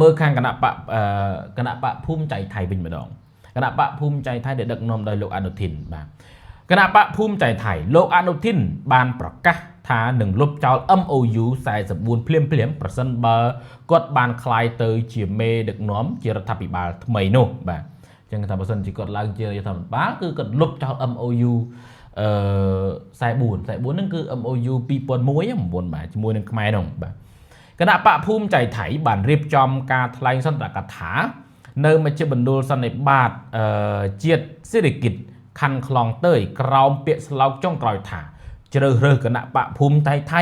មើលខាងគណៈបកភូមិใจថៃវិញម្ដងគណៈបកភូមិใจថៃដែលដឹកនាំដោយលោកអនុทิនបាទគណៈបកភូមិใจថៃលោកអនុทิនបានប្រកាសថានឹងលុបចោល MOU 44ភ្លាមប្រសិនបើគាត់បានคลายទៅជាមេដឹកនាំជារដ្ឋាភិបាលថ្មីនោះបាទអញ្ចឹងថាបើសិនជាគាត់ឡើងជារដ្ឋាភិបាលគឺគាត់លុបចោល MOU 44ហ្នឹងគឺ MOU 2001បាទជាមួយនឹងខ្មែរនោះបាទគណៈបកភូមិใจថៃបានរៀបចំការថ្លែងសន្ទរកថានៅមជ្ឈមណ្ឌលសន្និបាតជាតិសេរីកិច្ចខណ្ឌខ្លងតើយក្រោមពាក្យស្លោកចុងក្រោយថាជ្រើសរើសគណៈបកភូមិใจថៃ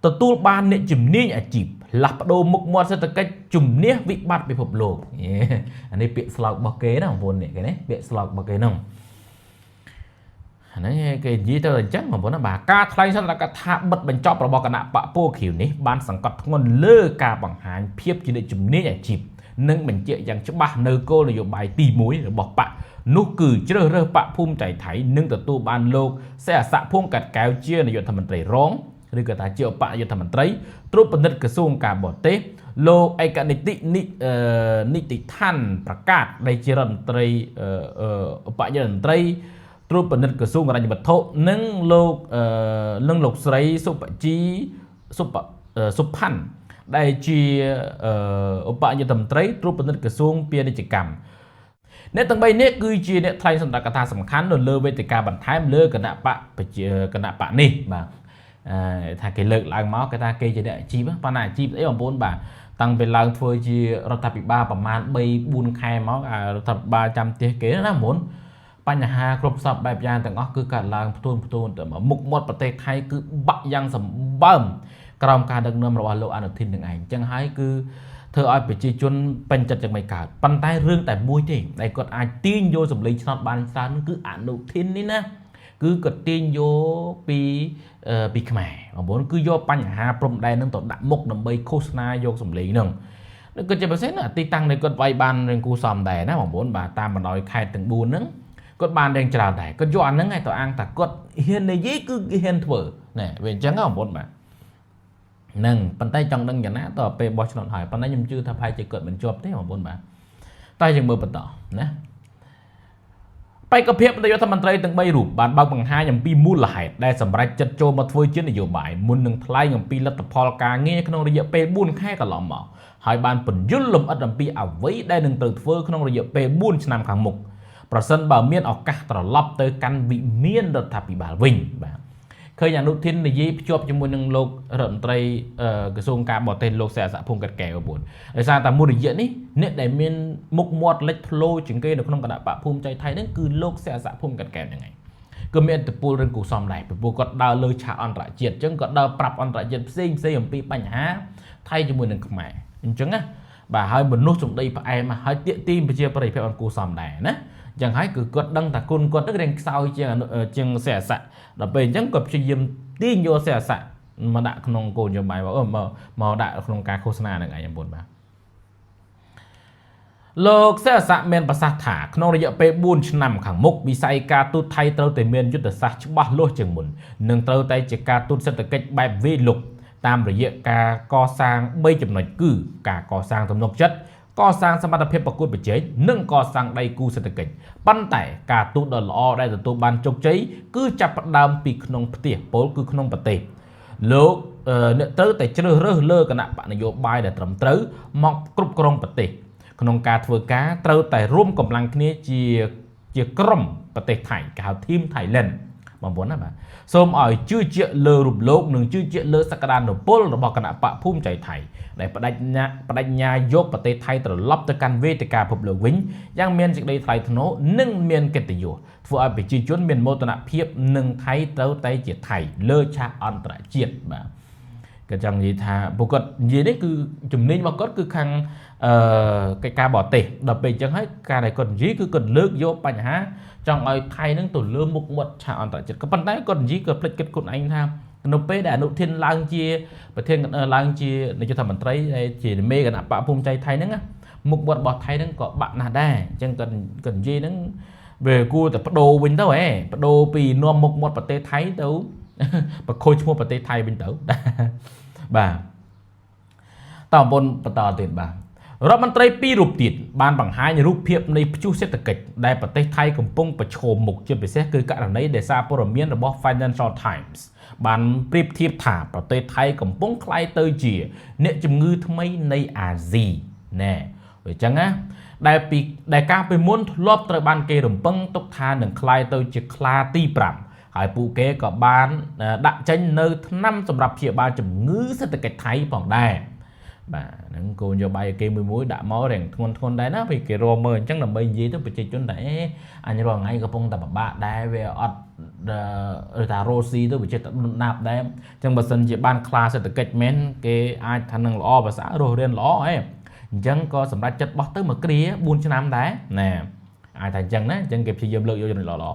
ទទួលបានអ្នកជំនាញអាជីពផ្លាស់ប្ដូរមុខមាត់សេដ្ឋកិច្ចជំនះវិបត្តិពិភពលោកអានេះពាក្យស្លោករបស់គេណាបងប្អូននេះគេណាពាក្យស្លោករបស់គេហ្នឹងអានេះគេនិយាយទៅអញ្ចឹងបងប្អូនណាបាទការថ្លែងសន្ទរកថាបិទបញ្ចប់របស់គណៈបកពោខៀវនេះបានសង្កត់ធ្ងន់លើការបង្ហាញភាពជាអ្នកជំនាញអាជីពនិងបញ្ជាក់យ៉ាងច្បាស់នៅគោលនយោបាយទី1របស់បកនោះគឺជ្រើសរើសបកភូមិใจថៃនិងទទួលបានលោកសេអស័កភួងកាត់កែវជានាយករដ្ឋមន្ត្រីរងឬក៏ថាជាឧបនាយករដ្ឋមន្ត្រីត្រួតពិនិត្យក្រសួងការបរទេសលោកឯកនីតិនីតិដ្ឋានប្រកាសដែលជារដ្ឋមន្ត្រីឧបនាយករដ្ឋមន្ត្រីត្រួតពិនិត្យក្រសួងហិរញ្ញវត្ថុនិងលោកស្រីសុបជីសុផាន់ដែលជាឧបនាយករដ្ឋមន្ត្រីត្រួតពិនិត្យក្រសួងពាណិជ្ជកម្មអ្នកទាំង3នេះគឺជាអ្នកថ្លែងសន្ទរកថាសំខាន់នៅលើវេទិកាបន្ថែមលើគណៈបកនេះបាទថាគេលើកឡើងមកគេថាគេជាអ្នកអាជីពប៉ុន្តែអាជីពអីបងប្អូនបាទតាំងពីឡើងធ្វើជារដ្ឋាភិបាលប្រហែល 3-4 ខែមករដ្ឋាភិបាលចាំផ្ទះគេណាមុនបញ្ហាគ្រប់សពបែបយ៉ាងទាំងអស់គឺកើតឡើងផ្ទួនទៅមុខមាត់ប្រទេសថៃគឺបាក់យ៉ាងសម្បើមក្រោមការដឹកនាំរបស់លោកអនុทิននឹងឯងអញ្ចឹងហើយគឺធ្វើឲ្យប្រជាជនពេញចិត្តយ៉ាងមិនកើតប៉ុន្តែរឿងតែមួយទេដែលគាត់អាចទាញយកសម្លេងឆ្នោតបានច្រើនគឺអនុทิននេះណាគឺគាត់ទាញយកពីខ្មែរបងប្អូនគឺយកបញ្ហាព្រំដែននឹងទៅដាក់មុខដើម្បីឃោសនាយកសម្លេងហ្នឹងគាត់ជាពិសេសទីតាំងនៃគាត់វាយបានរឿងគូសំដែរណាបងប្អូនបាទតាមបណ្ដោយខេត្តទាំង4ហ្នឹងគាត់បានរៀងច្រើនដែរគាត់យកអាហ្នឹងឲ្យទៅអាងថាគាត់ហ៊ាននិយាយគឺគេហ៊ានធ្វើណែវាអញ្ចឹងបងប្អូនបាទនឹងប៉ុន្តែចង់ដឹងយ៉ាងណាតើពេលបោះឆ្នោតហើយប៉ុន្តែខ្ញុំជឿថាប្រហែលជាគាត់មិនជាប់ទេបងប្អូនបាទតែយើងមើលបន្តណាបេក្ខភាពនាយករដ្ឋមន្ត្រីទាំង3រូបបានបើកបង្ហាញអំពីមូលហេតុដែលសម្រាប់ចិត្តចូលមកធ្វើជានយោបាយមុននឹងថ្លែងអំពីលទ្ធផលការងារក្នុងរយៈពេល4ខែកន្លងមកហើយបានពន្យល់លម្អិតអំពីអ្វីដែលនឹងត្រូវធ្វើក្នុងរយៈពេល4ឆ្នាំខាងមុខប្រសិនបើមានឱកាសត្រឡប់ទៅកាន់វិមានរដ្ឋាភិបាលវិញបាទឃើញអនុทินនិយាយភ្ជាប់ជាមួយនឹងលោករដ្ឋមន្ត្រីក្រសួងការបរទេសលោកសេអស័កភួងកាត់កែវបងដោយសារតែមួយរយៈនេះអ្នកដែលមានមុខមាត់លេចធ្លោជាងគេនៅក្នុងគណៈបកភូមិใจថៃហ្នឹងគឺលោកសេអស័កភួងកាត់កែវហ្នឹងឯងគឺមានឥទ្ធិពលរឿងគូសំដែរពីព្រោះគាត់ដើរលើឆាកអន្តរជាតិអញ្ចឹងគាត់ដើរប្រាប់អន្តរជាតិផ្សេងអំពីបញ្ហាថៃជាមួយនឹងខ្មែរអញ្ចឹងណាបាទហើយមនុស្សសម្ដីផ្អែមហើយទាក់ទាញប្រជាប្រិយភាពអង្គគូសំដែរណាអញ្ចឹងហើយគឺគាត់ដឹងថាគុណគាត់នឹងរៀងខ្សោយជាងសេអស័កដល់ពេលអញ្ចឹងគាត់ព្យាយាមទាញយកសេអស័កមកដាក់ក្នុងគោលនយោបាយមកដាក់ក្នុងការឃោសនានឹងឯងបងប្អូនបាទលោកសេអស័កមានប្រសាសន៍ថាក្នុងរយៈពេល4ឆ្នាំខាងមុខវិស័យការទូតថៃត្រូវតែមានយុទ្ធសាស្ត្រច្បាស់លាស់ជាងមុននិងត្រូវតែជាការទូតសេដ្ឋកិច្ចបែបវាយលុកតាមរយៈការកសាង3ចំណុចគឺការកសាងទំនុកចិត្ត កសាងសមត្ថភាពប្រកួតប្រជែងនិងកសាងដៃគូសេដ្ឋកិច្ចប៉ុន្តែការទូតដ៏ល្អដែលទទួលបានជោគជ័យគឺចាប់ផ្ដើមពីក្នុងផ្ទះពលគឺក្នុងប្រទេសលោកអ្នកត្រូវតែជ្រើសរើសលើគណៈបកនយោបាយដែលត្រឹមត្រូវមកគ្រប់គ្រងប្រទេសក្នុងការធ្វើការត្រូវតែរួមកម្លាំងគ្នាជាក្រុមប្រទេសថៃគេហៅ Team Thailand បងប្អូនណាបាទសូមឲ្យជឿជាក់លើរូបលោកនិងជឿជាក់លើសក្តានុពលរបស់គណៈបកភូមិใจថៃដែលបដិញ្ញាយកប្រទេសថៃត្រឡប់ទៅកាន់វេទិកាពិភពលោកវិញយ៉ាងមានសេចក្តីថ្លៃថ្នូរនិងមានកិត្តិយសធ្វើឲ្យប្រជាជនមានមោទនភាពនឹងថៃត្រូវតែជាថៃលើឆាកអន្តរជាតិបាទក៏ចង់និយាយថាពួកគាត់និយាយនេះគឺជំនាញរបស់គាត់គឺខាងកិច្ចការបរទេសដល់ពេលអញ្ចឹងហើយការដែលគាត់និយាយគឺគាត់លើកយកបញ្ហាចង់ឲ្យថៃនឹងទៅលើមុខមាត់ឆាកអន្តរជាតិក៏ប៉ុន្តែគាត់និយាយក៏ភ្លេចគិតខ្លួនឯងថានៅពេលដែលអនុធានឡើងជាប្រធានឡើងជានាយករដ្ឋមន្ត្រីដែលជាមេគណៈបកភូមិใจថៃហ្នឹងមុខមាត់របស់ថៃហ្នឹងក៏បាក់ណាស់ដែរអញ្ចឹងគាត់និយាយហ្នឹងវាគួរតែបដូរវិញទៅហ៎បដូរពីនាំមុខមាត់ប្រទេសថៃទៅប្រខូចឈ្មោះប្រទេសថៃវិញទៅបាទតើបងប្អូនបន្តទៀតបាទរដ្ឋមន្ត្រីពីររូបទៀតបានបង្ហាញរូបភាពនៃព្យុះសេដ្ឋកិច្ចដែលប្រទេសថៃកំពុងប្រឈមមុខជាពិសេសគឺករណីដែលសារព័ត៌មានរបស់ Financial Times បានប្រៀបធៀបថាប្រទេសថៃកំពុងក្លាយទៅជាអ្នកជំងឺថ្មីនៃអាស៊ីណែអញ្ចឹងណាដែលការពីមុនធ្លាប់ត្រូវបានគេរំពឹងទុកថានឹងក្លាយទៅជាខ្លាទី5ហើយពួកគេក៏បានដាក់ចេញនៅថ្នាំសម្រាប់ព្យាបាលជំងឺសេដ្ឋកិច្ចថៃផងដែរបាទហ្នឹងគោលនយោបាយគេមួយដាក់មករៀងធ្ងន់ដែរណាពេលគេរមមើលអញ្ចឹងដើម្បីនិយាយទៅប្រជាជនតែអញរងថ្ងៃកំពុងតែពិបាកដែរវាអត់ថារ៉ូស៊ីទៅវាចេះតែណាប់ដែរអញ្ចឹងបើសិនជាបានខ្លាសេដ្ឋកិច្ចមែនគេអាចថានឹងល្អភាសារស់រៀនល្អហ៎អញ្ចឹងក៏សម្រាប់ចិត្តបោះទៅមួយគ្រា4ឆ្នាំដែរណាអាចថាអញ្ចឹងណាអញ្ចឹងគេព្យាយាមលើកយកចំណុចល្អ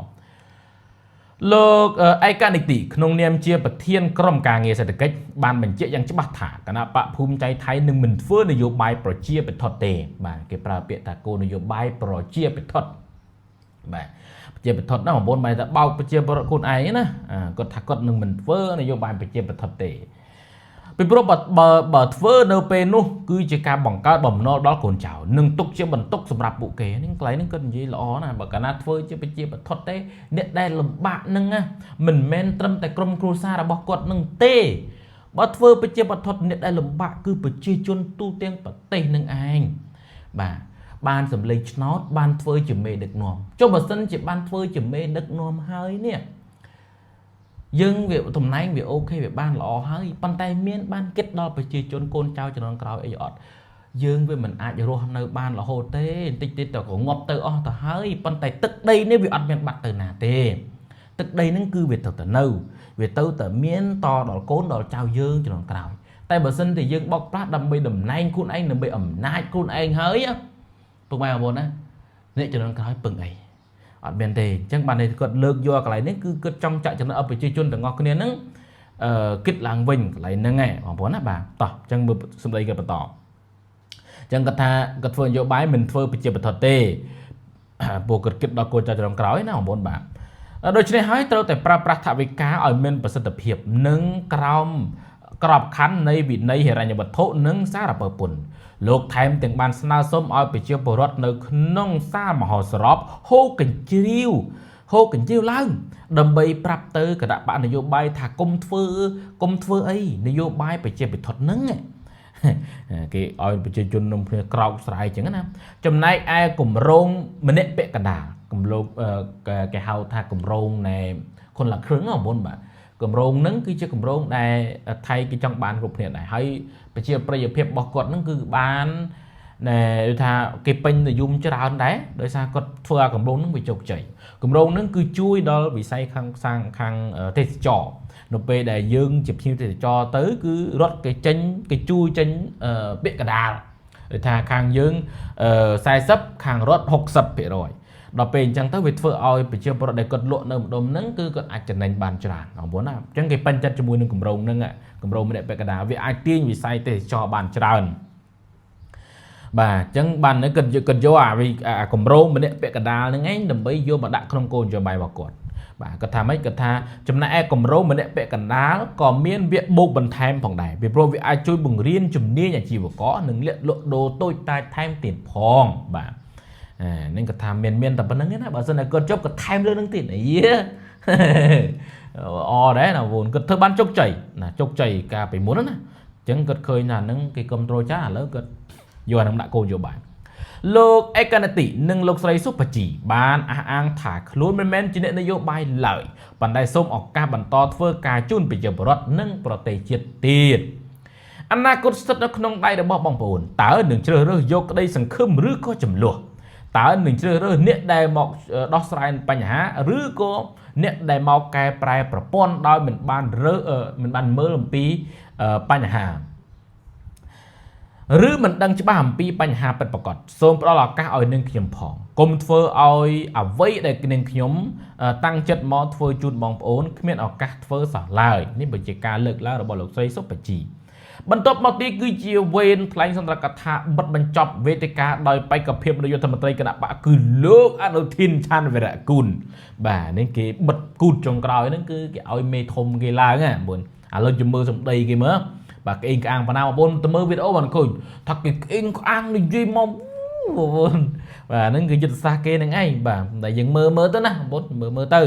លោកឯកនីតិក្នុងនាមជាប្រធានក្រុមការងារសេដ្ឋកិច្ចបានបញ្ជាក់យ៉ាងច្បាស់ថាគណៈបកភូមិใจថៃនឹងមិនធ្វើនយោបាយប្រជាពិធទេបាទគេប្រើពាក្យថាគោលនយោបាយប្រជាពិធបាទប្រជាពិធណាបងប្អូនបានថាបោកប្រជាពលរដ្ឋខ្លួនឯងណាគាត់ថាគាត់នឹងមិនធ្វើនយោបាយប្រជាពិធទេពីព្រោះបើធ្វើនៅពេលនោះគឺជាការបង្កើតបំណុលដល់កូនចៅនឹងទុកជាបន្ទុកសម្រាប់ពួកគេនេះកន្លែងនេះគាត់និយាយល្អណាស់បើកាលណាធ្វើជាប្រជាពិធទេអ្នកដែលលំបាកនឹងមិនមែនត្រឹមតែក្រុមគ្រួសាររបស់គាត់នឹងទេបើធ្វើប្រជាពិធអ្នកដែលលំបាកគឺប្រជាជនទូទាំងប្រទេសនឹងឯងបាទបានសម្លេងឆ្នោតបានធ្វើជាមេដឹកនាំចុះបើសិនជាបានធ្វើជាមេដឹកនាំហើយនេះយើងវាតំណែងវាអូខេវាបានល្អហើយប៉ុន្តែមានបានគិតដល់ប្រជាជនកូនចៅជំនាន់ក្រោយអីអត់យើងវាមិនអាចរស់នៅបានរហូតទេបន្តិចទៀតទៅក៏ងាប់ទៅអស់ទៅហើយប៉ុន្តែទឹកដីនេះវាអត់មានបាត់ទៅណាទេទឹកដីហ្នឹងគឺវាទៅនៅវាទៅតែមានតដល់កូនដល់ចៅយើងជំនាន់ក្រោយតែបើសិនតែយើងបោកប្រាស់ដើម្បីតំណែងខ្លួនឯងដើម្បីអំណាចខ្លួនឯងហើយពុកម៉ែបងប្អូនណាអ្នកជំនាន់ក្រោយពឹងអីអត់មានទេអញ្ចឹងបានគាត់លើកយកកន្លែងនេះគឺគាត់ចង់ចាក់ចំណុចឲ្យប្រជាជនទាំងអស់គ្នាហ្នឹងគិតឡើងវិញកន្លែងហ្នឹងឯងបងប្អូនណាបាទតោះអញ្ចឹងមើលសម្ដីគាត់បន្តអញ្ចឹងគាត់ថាគាត់ធ្វើនយោបាយមិនធ្វើប្រជាពិធទេពួកគាត់គិតដល់កូនចៅជំនាន់ក្រោយណាបងប្អូនបាទដូច្នេះហើយត្រូវតែប្រើប្រាស់ថវិកាឲ្យមានប្រសិទ្ធភាពនិងក្រោមក្របខ័ណ្ឌនៃវិន័យហិរញ្ញវត្ថុនិងសារពើពន្ធលោកថែមទាំងបានស្នើសុំឲ្យប្រជាពលរដ្ឋនៅក្នុងសាលមហោស្រពហូរកញ្ជ្រៀវឡើងដើម្បីប្រាប់ទៅគណៈបកនយោបាយថាគុំធ្វើអីនយោបាយប្រជាពិធហ្នឹងគេឲ្យប្រជាជននំគ្នាក្រោកស្រែកចឹងណាចំណែកឯគម្រោងម្នាក់ពាក់កណ្ដាលគម្រោងគេហៅថាគម្រោងនៃคนละครึ่งបងប្អូនបាទគម្រោងហ្នឹងគឺជាគម្រោងដែលថៃគេចង់បានគ្រប់គ្នាដែរហើយប្រជាប្រិយភាពរបស់គាត់ហ្នឹងគឺបានថាគេពេញនិយមច្រើនដែរដោយសារគាត់ធ្វើអាគម្រោងហ្នឹងវាជោគជ័យគម្រោងហ្នឹងគឺជួយដល់វិស័យខាងទេសចរនៅពេលដែលយើងជាភ្ញៀវទេសចរទៅគឺរត់គេជួយចេញពាក្យកណ្ដាលដោយថាខាងយើង40ខាងរត់60%ដល់ពេលអញ្ចឹងទៅវាធ្វើឲ្យប្រជាពលរដ្ឋដែលគាត់លក់នៅម្ដុំហ្នឹងគឺគាត់អាចចំណេញបានច្រើនបងប្អូនណាអញ្ចឹងគេពេញចិត្តជាមួយនឹងគម្រោងហ្នឹងគម្រោងម្នាក់ពាក់កណ្ដាលវាអាចទាញវិស័យទេសចរបានច្រើនបាទអញ្ចឹងបានគាត់យកអាគម្រោងម្នាក់ពាក់កណ្ដាលហ្នឹងឯងដើម្បីយកមកដាក់ក្នុងគោលនយោបាយរបស់គាត់ បាទគាត់ថាម៉េចគាត់ថាចំណែកឯគម្រោងម្នាក់ពាក់កណ្ដាលក៏មានវគ្គបូកបន្ថែមផងដែរពីព្រោះវាអាចជួយបង្រៀនជំនាញអាជីវករនិងលក់ដូរតូចតាចថែមទៀតផងបាទនឹងគាត់ថាមានតែប៉ុណ្្នឹងណាបើសិនតែគាត់ជប់គាត់ថែមលើនឹងទៀតអដែរណាបងគាត់ធ្វើបានជោគជ័យណាជោគជ័យកាលពីមុនណាអញ្ចឹងគាត់ឃើញថាហ្នឹងគេគ្រប់គ្រងចាឥឡូវគាត់យកអានឹងដាក់គោលនយោបាយលោកអេកាណាទីនិងលោកស្រីសុភជីបានអះអាងថាខ្លួនមិនមែនជាអ្នកនយោបាយឡើយប៉ុន្តែសូមឱកាសបន្តធ្វើការជូនប្រជាពលរដ្ឋនិងប្រទេសជាតិទៀតអនាគតស្ថិតនៅក្នុងដៃរបស់បងប្អូនតើនឹងជ្រើសរើសយកក្តីសង្ឃឹមឬក៏ចំនួនតើនឹងជ្រើសរើសអ្នកដែលមកដោះស្រាយបញ្ហាឬក៏អ្នកដែលមកកែប្រែប្រព័ន្ធដោយមិនបានមើលអំពីបញ្ហាឬមិនដឹងច្បាស់អំពីបញ្ហាពិតប្រាកដសូមផ្ដល់ឱកាសឲ្យនឹងខ្ញុំផងកុំធ្វើឲ្យអ្វីដែលនឹងខ្ញុំតាំងចិត្តមកធ្វើជូនបងប្អូនគ្មានឱកាសធ្វើសោះឡើយនេះបើជាការលើកឡើងរបស់លោកស្រីសុភជីបន្ទាប់មកទៀតគឺជាវេនថ្លែងសន្ទរកថាបិទបញ្ចប់វេទិកាដោយបេក្ខភាពនាយករដ្ឋមន្ត្រីគណៈបកគឺលោកអនុทิនឆាន់វីរៈគុណបាទនេះគេបិទគូតចុងក្រោយហ្នឹងគឺគេឲ្យមេធំគេឡើងណាបងឥឡូវជំមើសម្ដីគេមើលបាទក្អេងក្អាងប៉ុណ្ណាបងប្អូនទៅមើលវីដេអូបានឃើញថាគេក្អេងក្អាងនិយាយមកបងប្អូនបាទហ្នឹងគឺយុទ្ធសាស្ត្រគេនឹងឯងបាទតែយើងមើលទៅណាបងប្អូនមើលទៅ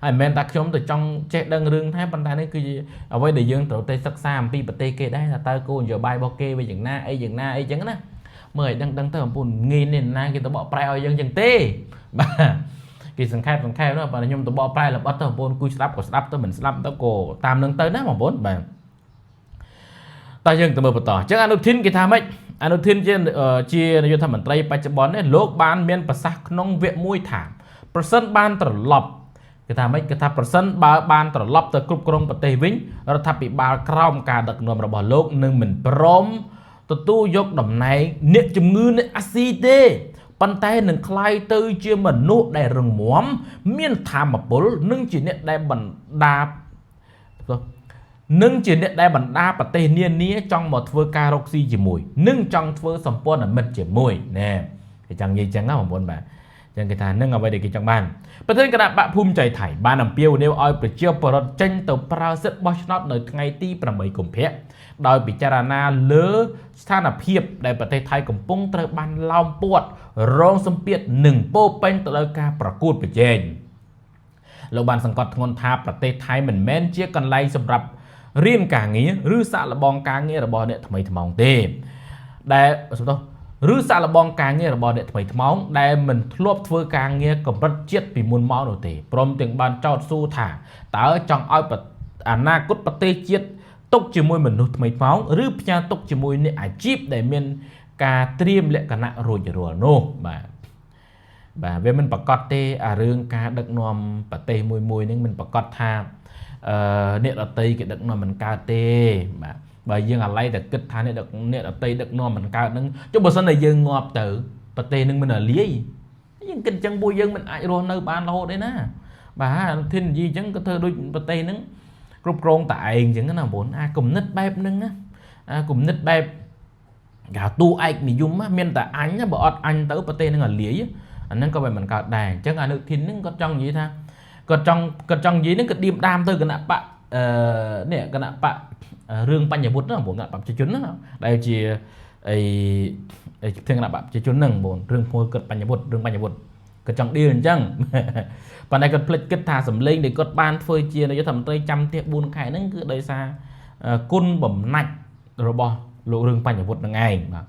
ហើយមិនមែនតែខ្ញុំទៅចង់ចេះដឹងរឿងថែប៉ុន្តែនេះគឺជាអ្វីដែលយើងត្រូវតែសិក្សាអំពីប្រទេសគេដែរថាតើគោលនយោបាយរបស់គេវាយ៉ាងណាអីយ៉ាងណាអីចឹងណាមើលឲ្យដឹងទៅបងប្អូនងាយនេះណាគេទៅបកប្រែឲ្យយើងចឹងទេបាទគេសង្ខេបណាបើខ្ញុំទៅបកប្រែលបិទទៅបងប្អូនគួយស្ដាប់ក៏ស្ដាប់ទៅមិនស្ដាប់ទៅក៏តាមនឹងទៅណាបងប្អូនបាទតែយើងទៅមើលបន្តអញ្ចឹងអនុทิនគេថាម៉េចអនុทิនជានាយករដ្ឋមន្ត្រីបច្ចុប្បន្ននេះលោកបានមានប្រសាសន៍ក្នុងវគ្គមួយថាប្រសិនបានត្រឡប់គេថាម៉េចគេថាប្រសិនបើបានត្រឡប់ទៅគ្រប់គ្រងប្រទេសវិញរដ្ឋាភិបាលក្រោមការដឹកនាំរបស់លោកនឹងមិនព្រមទទួលយកតំណែងអ្នកជំងឺនៃអាស៊ីទេប៉ុន្តែនឹងคล้ายទៅជាមនុស្សដែលរឹងមាំមានធម៌ពលនិងជាអ្នកដែលបណ្ដាប្រទេសនានាចង់មកធ្វើការរកស៊ីជាមួយនិងចង់ធ្វើសម្ព័ន្ធមិត្តជាមួយណែគេចង់និយាយចឹងណាបងប្អូនបាទចឹងគេថានឹងអ្វីដែលគេចង់បានប្រធានគណៈបកភូមិใจថៃបានអំពាវនាវឲ្យប្រជាពលរដ្ឋចេញទៅប្រើសិទ្ធិបោះឆ្នោតនៅថ្ងៃទី8កុម្ភៈដោយពិចារណាលើស្ថានភាពដែលប្រទេសថៃកំពុងត្រូវបានឡោមព័ទ្ធរងសម្ពាធនិងពោពេញទៅដោយការប្រកួតប្រជែងលោកបានសង្កត់ធ្ងន់ថាប្រទេសថៃមិនមែនជាកន្លែងសម្រាប់រៀនការងារឬសាកល្បងការងាររបស់អ្នកថ្មីថ្មោងទេដែលឬសាកល្បងការងាររបស់អ្នកថ្មីថ្មោងដែលមិនធ្លាប់ធ្វើការងារកម្រិតជាតិពីមុនមកនោះទេព្រមទាំងបានចោទសួរថាតើចង់ឲ្យអនាគតប្រទេសជាតិទុកជាមួយមនុស្សថ្មីថ្មោងឬផ្ញើទុកជាមួយអ្នកអាជីពដែលមានការត្រៀមលក្ខណៈរួចរាល់នោះបាទវាមិនប្រកាសទេអារឿងការដឹកនាំប្រទេសមួយនឹងមិនប្រកាសថាអ្នកដតីគេដឹកនាំមិនកើតទេបាទបើយើងអាឡ័យតែគិតថាអ្នកដតីដឹកនាំមិនកើតហ្នឹងចុះបើសិនតែយើងងាប់ទៅប្រទេសនឹងមិនលាយយើងគិតអញ្ចឹងពួកយើងមិនអាចរស់នៅបានរហូតទេណាបាទអនុทิននិយាយអញ្ចឹងក៏ធ្វើដូចប្រទេសហ្នឹងគ្រប់គ្រងតែឯងអញ្ចឹងណាបងប្អូនអាគំនិតបែបហ្នឹងណាអាគំនិតបែបគេហៅទូឯកនិយមមានតែអញបើអត់អញទៅប្រទេសហ្នឹងអាលាយអាហ្នឹងក៏មិនកើតដែរអញ្ចឹងអនុทิនហ្នឹងគាត់ចង់និយាយថាគាត់ចង់និយាយហ្នឹងក៏ឌៀមដាមទៅគណៈបកនេះគណៈបករឿងបញ្ញវុត្រណាបងគណៈបកប្រជាជនណាដែលជាអីផ្ទាំងគណៈបកប្រជាជនហ្នឹងបងរឿងមួយគាត់បញ្ញវុត្ររឿងបញ្ញវុត្រគាត់ចង់ឌីលអញ្ចឹងប៉ុន្តែគាត់ភ្លេចគិតថាសម្លេងដែលគាត់បានធ្វើជានាយករដ្ឋមន្ត្រីចាំផ្ទះ4ខែហ្នឹងគឺដោយសារគុណបំណាច់របស់លោករឿងបញ្ញវុត្រនឹងឯងបាទ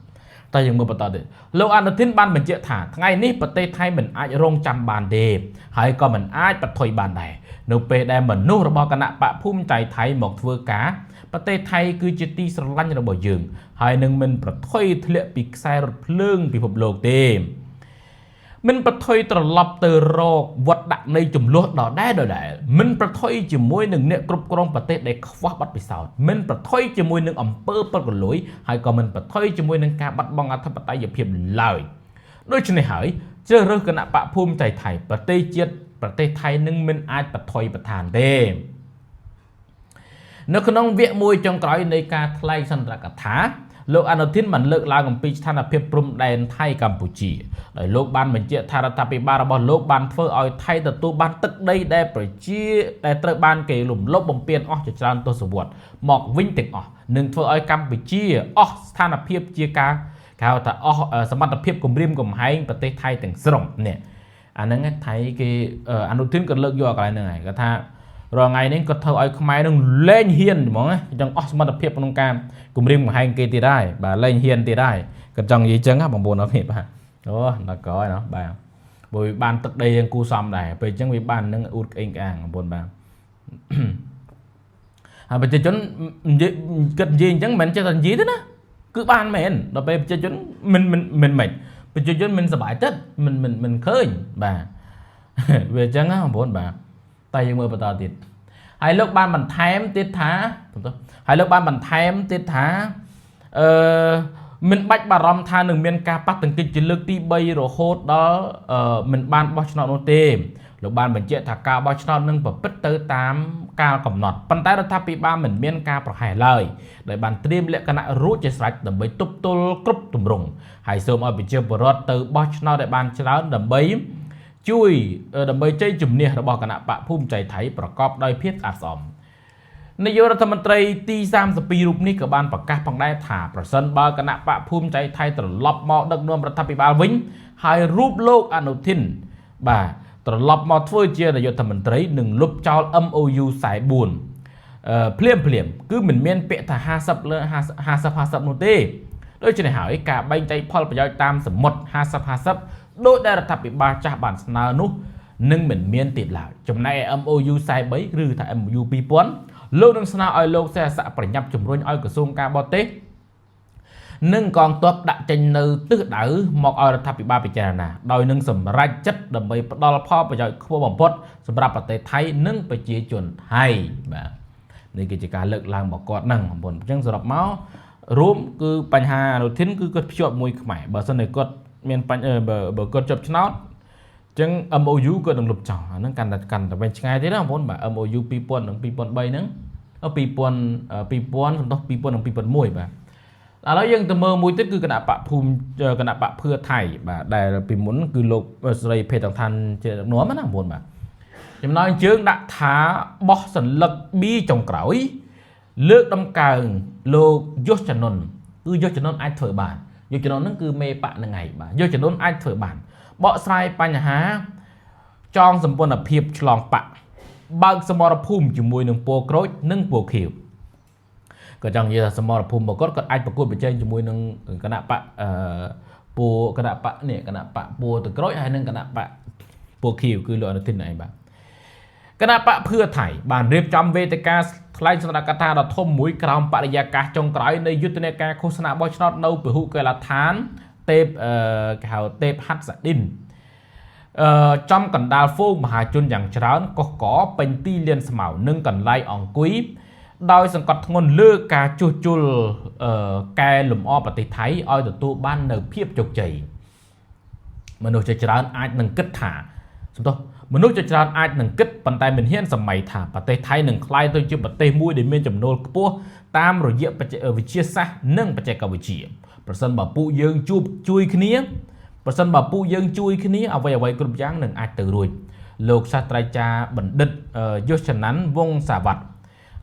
តែយើងមើលបន្តទៀតលោកអនុทิនបានបញ្ជាក់ថាថ្ងៃនេះប្រទេសថៃមិនអាចរងចាំបានទេហើយក៏មិនអាចបន្ថយបានដែរនៅពេលដែលមនុស្សរបស់គណៈបកភូមិใจថៃមកធ្វើការប្រទេសថៃគឺជាទីស្រឡាញ់របស់យើងហើយនឹងមិនប្រថុយធ្លាក់ពីខ្សែរថភ្លើងពិភពលោកទេមិនប្រថុយត្រឡប់ទៅរកវត្តដាក់នៃចំនួនដដែលមិនប្រថុយជាមួយនឹងអ្នកគ្រប់គ្រងប្រទេសដែលខ្វះបទពិសោធន៍មិនប្រថុយជាមួយនឹងអំពើពុករលួយហើយក៏មិនប្រថុយជាមួយនឹងការបាត់បង់អធិបតេយ្យភាពឡើយដូច្នេះហើយជ្រើសរើសគណៈបកភូមិใจថៃប្រទេសថៃនឹងមិនអាចប្រថុយប្រឋានទេនៅក្នុងវគ្គមួយចុងក្រោយនៃការថ្លែងសន្ទរកថា លោកអនុทินបានលើកឡើងអំពីស្ថានភាពព្រំដែនថៃកម្ពុជាដោយលោកបានបញ្ជាក់ថារដ្ឋាភិបាលរបស់លោកបានធ្វើឲ្យថៃទទួលបានទឹកដីដែលប្រជាដែលត្រូវបានគេលំលប់បំពានអស់ជាច្រើនទសវត្សរ៍មកវិញទាំងអស់នឹងធ្វើឲ្យកម្ពុជាអស់ស្ថានភាពជាការគេហៅថាអស់សមត្ថភាពគម្រាមកំហែងប្រទេសថៃទាំងស្រុងនេះអាហ្នឹងថៃគេអនុทินក៏លើកយកកន្លែងហ្នឹងហើយគាត់ថារងថ្ងៃនេះគាត់ធ្វើឲ្យខ្មែរនឹងលែងហ៊ានហ្មងចឹងអស់សមត្ថភាពក្នុងការគម្រាមកំហែងគេទៀតហើយបាទលែងហ៊ានទៀតហើយគាត់ចង់និយាយចឹងបងប្អូនអរគុណបាទអូដល់ក្រោយណោះបាទបើវាបានទឹកដីយ៉ាងគូសំដែរពេលចឹងវាបាននឹងអ៊ូតក្អេងក្អាងបងប្អូនបាទហើយប្រជាជនគិតនិយាយអញ្ចឹងមិនចេះតែនិយាយទេណាគឺបានមែនដល់ពេលប្រជាជនមិនប្រជាជនមិនសប្បាយចិត្តមិនឃើញបាទវាអញ្ចឹងណាបងប្អូនបាទតែយើងមើលបន្តទៀតហើយលោកបានបន្ថែមទៀតថាមិនបាច់បារម្ភថានឹងមានការប៉ះទង្គិចជាលើកទី3រហូតដល់មិនបានបោះឆ្នោតនោះទេលោកបានបញ្ជាក់ថាការបោះឆ្នោតនឹងប្រព្រឹត្តទៅតាមកាលកំណត់ប៉ុន្តែរដ្ឋាភិបាលមិនមានការប្រហែសឡើយដោយបានត្រៀមលក្ខណៈរួចជាស្រេចដើម្បីទប់ទល់គ្រប់ទម្រង់ហើយសូមឲ្យប្រជាពលរដ្ឋទៅបោះឆ្នោតឲ្យបានច្រើនដើម្បីជ័យជំនះរបស់គណៈបកភូមិใจไทยប្រកបដោយភាពស្អាតស្អំនាយករដ្ឋមន្ត្រីទី32រូបនេះក៏បានប្រកាសផងដែរថាប្រសិនបើគណៈបកភូមិใจไทยត្រឡប់មកដឹកនាំរដ្ឋាភិបាលវិញហើយរូបលោកអនុทินបាទត្រឡប់មកធ្វើជានាយករដ្ឋមន្ត្រីនឹងលុបចោល MOU 44ភ្លាមគឺមិនមានពាក្យថា50លើ50នោះទេដូច្នេះហើយការបែងចែកផលប្រយោជន៍តាមសមុទ្រ50ដោយដែលរដ្ឋាភិបាលចាស់បានស្នើនោះនឹងមិនមានទៀតឡើយចំណែក MOU 43ឬថា MOU 2000លោកនឹងស្នើឲ្យលោកសេះស័កប្រញាប់ជំរុញឲ្យក្រសួងការបរទេសនិងកងទ័ពដាក់ចេញនៅទិសដៅមកឲ្យរដ្ឋាភិបាលពិចារណាដោយនឹងសម្រេចចិត្តដើម្បីផ្ដល់ផលប្រយោជន៍ខ្ពស់បំផុតសម្រាប់ប្រទេសថៃនិងប្រជាជនថៃបាទនេះគឺជាការលើកឡើងរបស់គាត់ហ្នឹងបងប្អូនអញ្ចឹងសរុបមករួមគឺបញ្ហាអនុทินគឺគាត់ភ្ជាប់មួយខ្មែរបើសិនតែគាត់មានបើគាត់ជាប់ឆ្នោតអញ្ចឹង MOU គាត់នឹងលុបចោលអាហ្នឹងកាន់តែវិញឆ្ងាយទៀតណាបងប្អូនបាទ MOU 2000និង2003ហ្នឹង2000សំដៅ2000និង2001បាទឥឡូវយើងទៅមើលមួយទៀតគឺគណៈបកភឿថៃបាទដែលពីមុនគឺលោកស្រីភេទឋានជាដឹកនាំណាបងប្អូនបាទចំណងជើងដាក់ថាបោះសន្លឹក B ចុងក្រោយលើកដំកើងលោកយុសចនុនគឺយុសចនុនអាចធ្វើបានយុសចនុនហ្នឹងគឺមេបកហ្នឹងឯងបាទយុសចនុនអាចធ្វើបានបកស្រាយបញ្ហាចងសម្ព័ន្ធភាពឆ្លងបកបើកសមរភូមិជាមួយនឹងពណ៌ក្រូចនិងពណ៌ខៀវក៏ចង់និយាយថាសមរភូមិរបស់គាត់អាចប្រកួតប្រជែងជាមួយនឹងគណៈបកគណៈបកពណ៌ទឹកក្រូចហើយនិងគណៈបកពណ៌ខៀវគឺលោកអនុทินឯងបាទគណៈបកភឿថៃបានរៀបចំវេទិកាថ្លែងសន្និកថាដ៏ធំមួយក្រោមបរិយាកាសចុងក្រោយនៃយុទ្ធនាការឃោសនាបោះឆ្នោតនៅពហុកេឡដ្ឋានទេពហាត់សាឌិនចំកណ្ដាលហ្វូងមហាជនយ៉ាងច្រើនកុះកពេញទីលានស្មៅនិងកន្លែងអង្គុយដោយសង្កត់ធ្ងន់លើការជួសជុលកែលម្អប្រទេសថៃឲ្យទទួលបាននូវភាពជោគជ័យមនុស្សជាច្រើនអាចនឹងគិតថាប៉ុន្តែមិនហ៊ានសម័យថាប្រទេសថៃនឹងក្លាយទៅជាប្រទេសមួយដែលមានចំណូលខ្ពស់តាមរយៈវិទ្យាសាស្ត្រនិងបច្ចេកវិទ្យាប្រសិនបើពួកយើងជួយគ្នាអ្វីគ្រប់យ៉ាងនឹងអាចទៅរួចលោកសាស្ត្រាចារ្យបណ្ឌិតយុសចន័ន្ទវង្សសាវត្ត